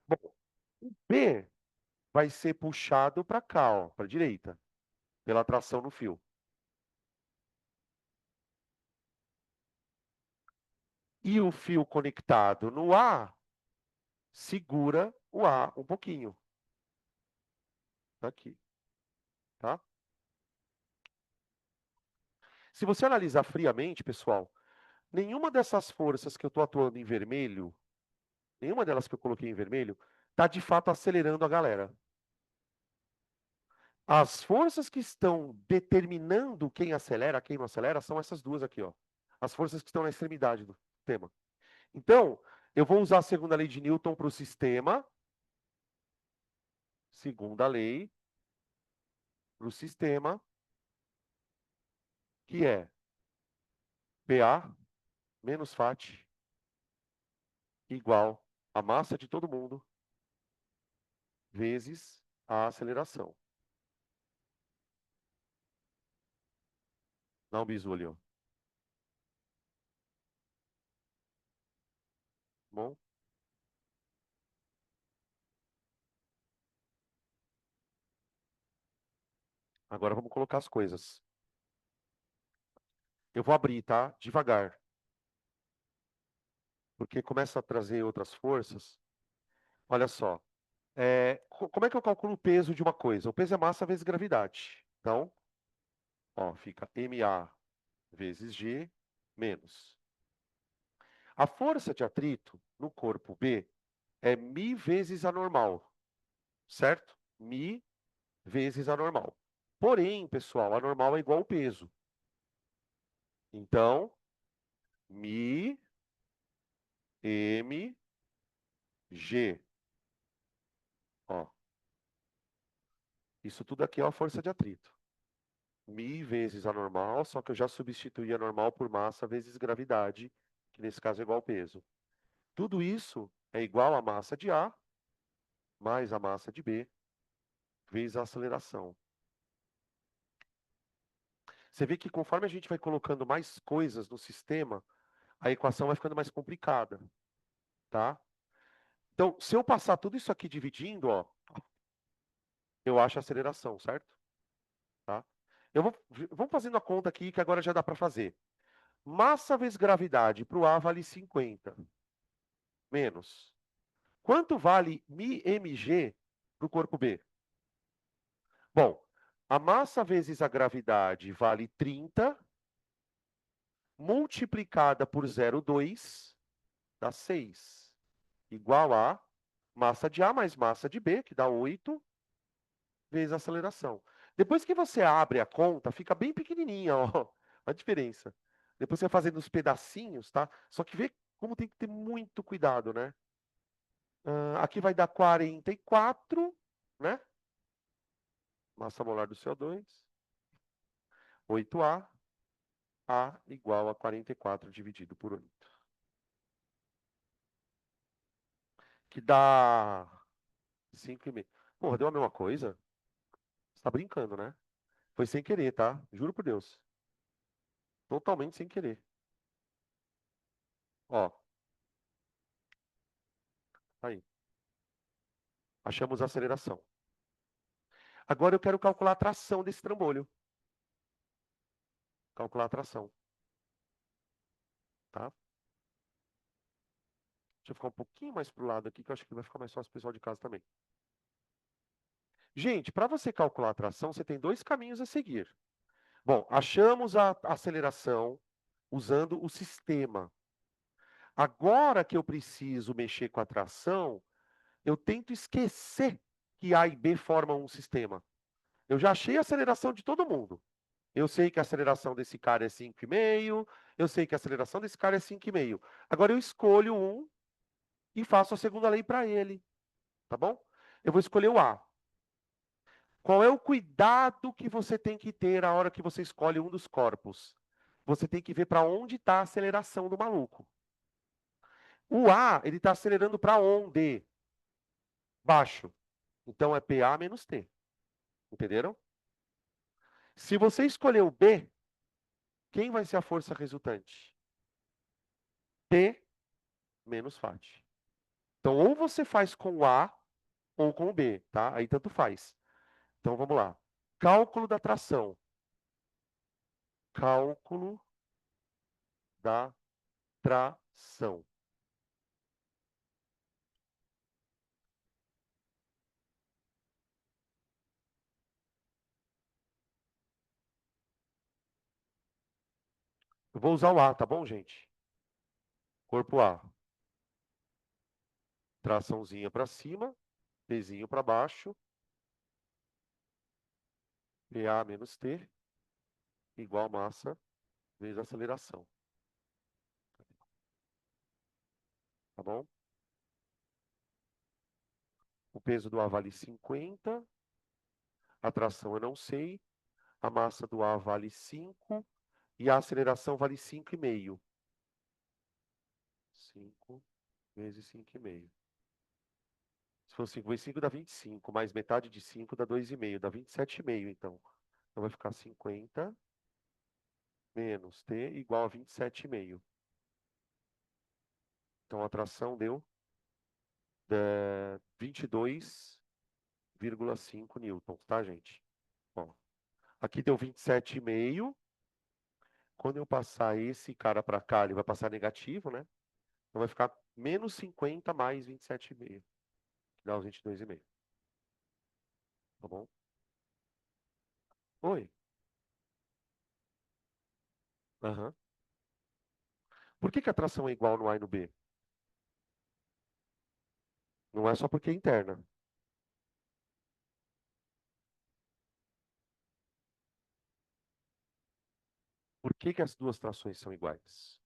Bom, o B vai ser puxado para cá, ó, para a direita, pela tração no fio. E o fio conectado no A segura o A um pouquinho. Tá aqui, tá? Se você analisar friamente, pessoal, nenhuma dessas forças que eu estou atuando em vermelho, nenhuma delas que eu coloquei em vermelho, está de fato acelerando a galera. As forças que estão determinando quem acelera, quem não acelera, são essas duas aqui, ó. As forças que estão na extremidade do sistema. Então, eu vou usar a segunda lei de Newton para o sistema. Segunda lei para o sistema, que é PA menos FAT igual a massa de todo mundo vezes a aceleração. Dá um bisu ali, ó. Bom, agora vamos colocar as coisas. Eu vou abrir, tá? Devagar. Porque começa a trazer outras forças. Olha só. Como é que eu calculo o peso de uma coisa? O peso é massa vezes gravidade. Então, ó, fica MA vezes G menos. A força de atrito no corpo B é μ vezes a normal, certo? μ vezes a normal. Porém, pessoal, a normal é igual ao peso. Então, μ m g. Ó, isso tudo aqui é a força de atrito. μ vezes a normal, só que eu já substituí a normal por massa vezes gravidade, que nesse caso é igual ao peso. Tudo isso é igual à massa de A mais a massa de B vezes a aceleração. Você vê que conforme a gente vai colocando mais coisas no sistema, a equação vai ficando mais complicada, tá? Então, se eu passar tudo isso aqui dividindo, ó, eu acho a aceleração, certo? Tá? Vamos fazendo a conta aqui que agora já dá para fazer. Massa vezes gravidade para o A vale 50. Menos. Quanto vale μmg para o corpo B? Bom, a massa vezes a gravidade vale 30, multiplicada por 0,2, dá 6. Igual a massa de A mais massa de B, que dá 8, vezes a aceleração. Depois que você abre a conta, fica bem pequenininha, ó, a diferença. Depois você vai fazendo os pedacinhos, tá? Só que vê como tem que ter muito cuidado, né? Aqui vai dar 44, né? Massa molar do CO2. 8A. A igual a 44 dividido por 8. Que dá 5,5. Porra, deu a mesma coisa? Você tá brincando, né? Foi sem querer, tá? Juro por Deus. Totalmente sem querer. Ó, aí. Achamos a aceleração. Agora eu quero calcular a tração desse trambolho. Calcular a tração, tá? Deixa eu ficar um pouquinho mais pro lado aqui, que eu acho que vai ficar mais fácil pro pessoal de casa também. Gente, para você calcular a tração, você tem dois caminhos a seguir. Bom, achamos a aceleração usando o sistema. Agora que eu preciso mexer com a tração, eu tento esquecer que A e B formam um sistema. Eu já achei a aceleração de todo mundo. Eu sei que a aceleração desse cara é 5,5, eu sei que a aceleração desse cara é 5,5. Agora eu escolho um e faço a segunda lei para ele, tá bom? Eu vou escolher o A. Qual é o cuidado que você tem que ter na hora que você escolhe um dos corpos? Você tem que ver para onde está a aceleração do maluco. O A, ele está acelerando para onde? Baixo. Então é PA menos T. Entenderam? Se você escolher o B, quem vai ser a força resultante? T menos FAT. Então, ou você faz com o A ou com o B, tá? Aí tanto faz. Então, vamos lá. Cálculo da tração. Cálculo da tração. Eu vou usar o A, tá bom, gente? Corpo A. Traçãozinha para cima, pezinho para baixo. PA menos T igual massa vezes aceleração. Tá bom? O peso do A vale 50, a tração eu não sei, a massa do A vale 5 e a aceleração vale 5,5. 5 vezes 5,5. Se for 5 vezes 5 dá 25, mais metade de 5 dá 2,5, dá 27,5 então. Então vai ficar 50 menos T igual a 27,5. Então a tração deu 22,5 newtons, tá, gente? Ó, aqui deu 27,5. Quando eu passar esse cara para cá, ele vai passar negativo, né? Então vai ficar menos 50 mais 27,5, que dá os 22,5. Tá bom? Oi. Aham. Por que que a tração é igual no A e no B? Não é só porque é interna. Por que que as duas trações são iguais?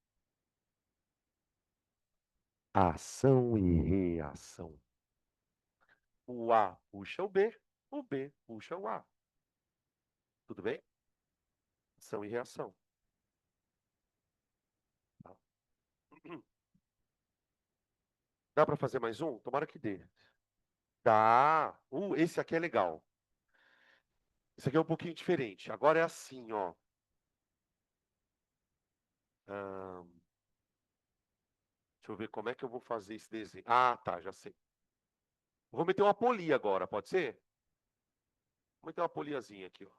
Ação e reação. O A puxa o B puxa o A. Tudo bem? Ação e reação. Tá? Dá para fazer mais um? Tomara que dê. Dá. Esse aqui é legal. Esse aqui é um pouquinho diferente. Agora é assim, ó. Ahn, deixa eu ver como é que eu vou fazer esse desenho. Ah, tá, já sei. Vou meter uma polia agora, pode ser? Vou meter uma poliazinha aqui, ó.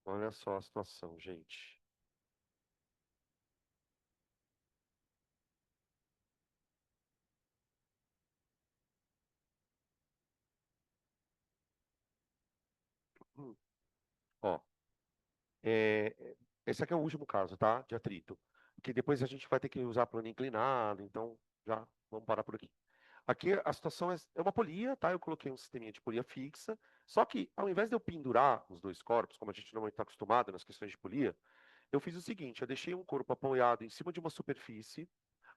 Olha só a situação, gente. Hum, Ó, esse aqui é o último caso, tá? De atrito. Que depois a gente vai ter que usar plano inclinado, então já vamos parar por aqui. Aqui a situação é uma polia, tá? Eu coloquei um sisteminha de polia fixa. Só que ao invés de eu pendurar os dois corpos, como a gente normalmente está acostumado nas questões de polia, eu fiz o seguinte: eu deixei um corpo apoiado em cima de uma superfície.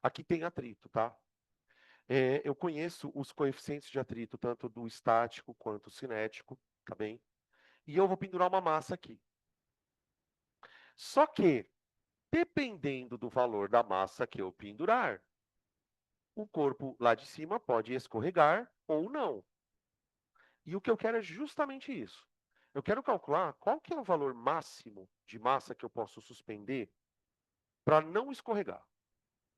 Aqui tem atrito, tá? Eu conheço os coeficientes de atrito, tanto do estático quanto cinético, tá bem? E eu vou pendurar uma massa aqui. Só que, dependendo do valor da massa que eu pendurar, o corpo lá de cima pode escorregar ou não. E o que eu quero é justamente isso. Eu quero calcular qual que é o valor máximo de massa que eu posso suspender para não escorregar,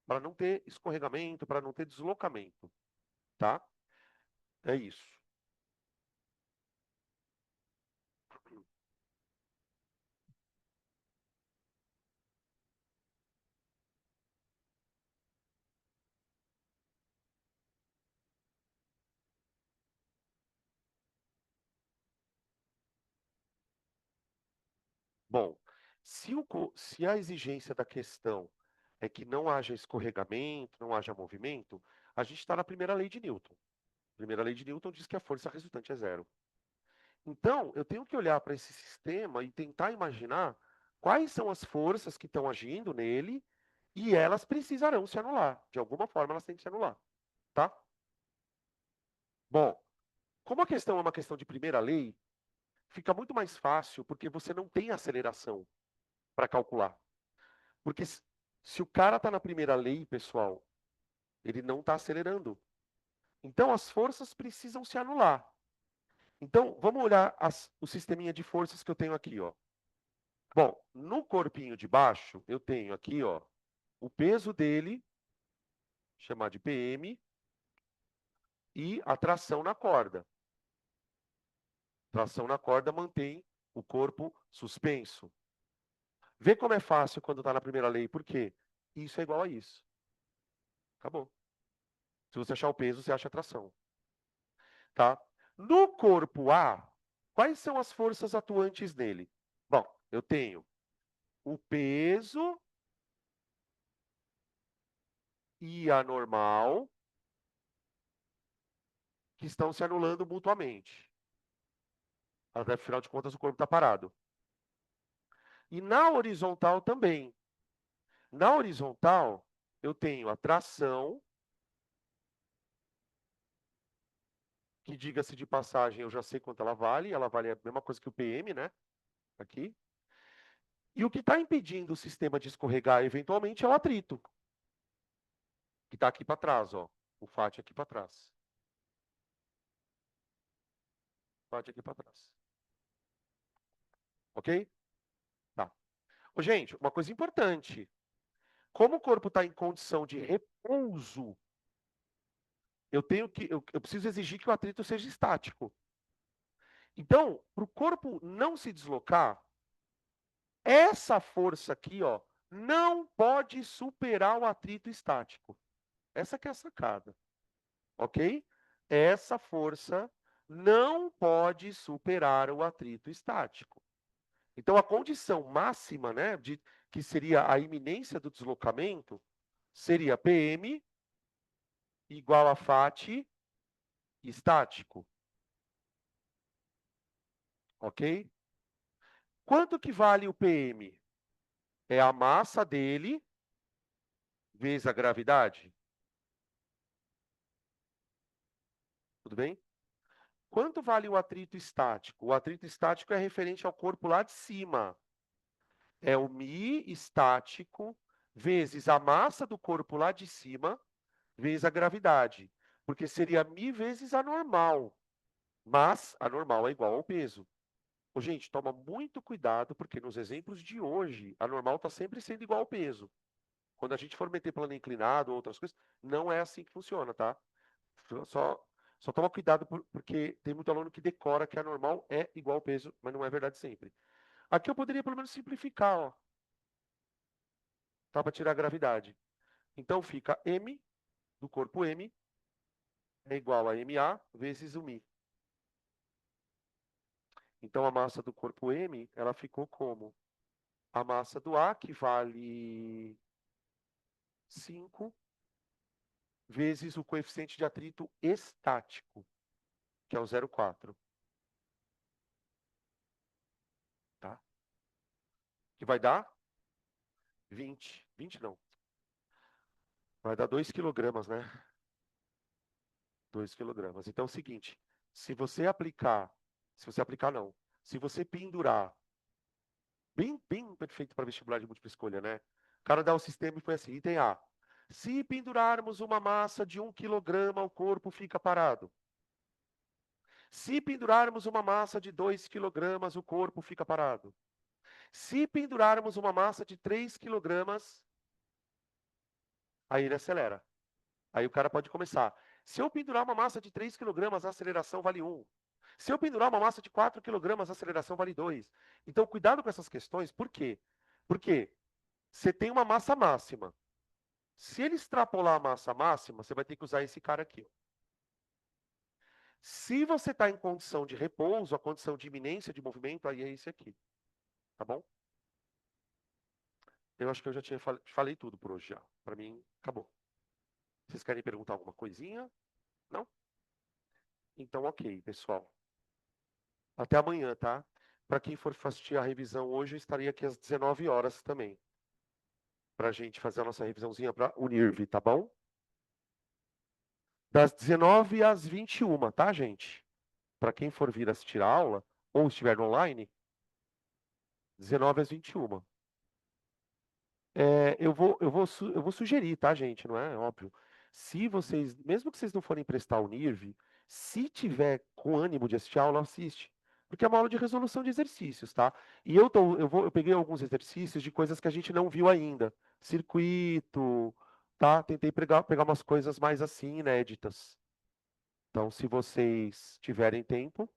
para não ter escorregamento, para não ter deslocamento, tá? É isso. Bom, se a exigência da questão é que não haja escorregamento, não haja movimento, a gente está na primeira lei de Newton. A primeira lei de Newton diz que a força resultante é zero. Então, eu tenho que olhar para esse sistema e tentar imaginar quais são as forças que estão agindo nele e elas precisarão se anular. De alguma forma, elas têm que se anular, tá? Bom, como a questão é uma questão de primeira lei, fica muito mais fácil porque você não tem aceleração para calcular. Porque se o cara está na primeira lei, pessoal, ele não está acelerando. Então, as forças precisam se anular. Então, vamos olhar o sisteminha de forças que eu tenho aqui, ó. Bom, no corpinho de baixo, eu tenho aqui, ó, o peso dele, chamar de PM, e a tração na corda. Tração na corda mantém o corpo suspenso. Vê como é fácil quando está na primeira lei, por quê? Isso é igual a isso. Acabou. Se você achar o peso, você acha a tração. Tá? No corpo A, quais são as forças atuantes nele? Bom, eu tenho o peso e a normal que estão se anulando mutuamente. Até afinal de contas, o corpo está parado. E na horizontal também. Na horizontal, eu tenho a tração, que diga-se de passagem, eu já sei quanto ela vale a mesma coisa que o PM, né? Aqui. E o que está impedindo o sistema de escorregar eventualmente é o atrito, que está aqui para trás, ó. O FAT aqui para trás. FAT aqui para trás. Ok? Tá. Ô, gente, uma coisa importante. Como o corpo está em condição de repouso, eu preciso exigir que o atrito seja estático. Então, para o corpo não se deslocar, essa força aqui, ó, não pode superar o atrito estático. Essa que é a sacada, ok? Essa força não pode superar o atrito estático. Então, a condição máxima, né, que seria a iminência do deslocamento, seria PM igual a FAT estático, ok? Quanto que vale o PM? É a massa dele vezes a gravidade. Tudo bem? Quanto vale o atrito estático? O atrito estático é referente ao corpo lá de cima. É o μ estático vezes a massa do corpo lá de cima vezes a gravidade. Porque seria μ vezes a normal. Mas a normal é igual ao peso. Ô, gente, toma muito cuidado, porque nos exemplos de hoje, a normal está sempre sendo igual ao peso. Quando a gente for meter plano inclinado ou outras coisas, não é assim que funciona, tá? Só, só toma cuidado porque tem muito aluno que decora que a normal é igual ao peso, mas não é verdade sempre. Aqui eu poderia pelo menos simplificar, ó, tá? Para tirar a gravidade. Então fica M do corpo M é igual a MA vezes o μ. Então a massa do corpo M, ela ficou como? A massa do A, que vale 5 vezes o coeficiente de atrito estático, que é o 0,4, tá? Que vai dar 20. 20 não. Vai dar 2 quilogramas, né? 2 quilogramas. Então é o seguinte, se você aplicar não, se você pendurar, bem perfeito para vestibular de múltipla escolha, né? O cara dá o sistema e foi assim, item A. Se pendurarmos uma massa de 1 quilograma, o corpo fica parado. Se pendurarmos uma massa de 2 quilogramas, o corpo fica parado. Se pendurarmos uma massa de 3 quilogramas, aí ele acelera. Aí o cara pode começar. Se eu pendurar uma massa de 3 quilogramas, a aceleração vale 1. Se eu pendurar uma massa de 4 quilogramas, a aceleração vale 2. Então, cuidado com essas questões. Por quê? Porque você tem uma massa máxima. Se ele extrapolar a massa máxima, você vai ter que usar esse cara aqui. Se você está em condição de repouso, a condição de iminência de movimento, aí é esse aqui. Tá bom? Eu acho que eu já tinha falei tudo por hoje já. Para mim, acabou. Vocês querem perguntar alguma coisinha? Não? Então, ok, pessoal. Até amanhã, tá? Para quem for assistir a revisão hoje, eu estaria aqui às 19 horas também. Para a gente fazer a nossa revisãozinha para Unirv, tá bom? Das 19 às 21, tá, gente? Para quem for vir assistir a aula, ou estiver no online, 19 às 21. Eu vou sugerir, tá, gente? Não é óbvio. Se vocês, mesmo que vocês não forem prestar o NIRV, se tiver com ânimo de assistir a aula, assiste. Porque é uma aula de resolução de exercícios, tá? E eu peguei alguns exercícios de coisas que a gente não viu ainda. Circuito, tá? Tentei pegar umas coisas mais assim, inéditas. Então, se vocês tiverem tempo,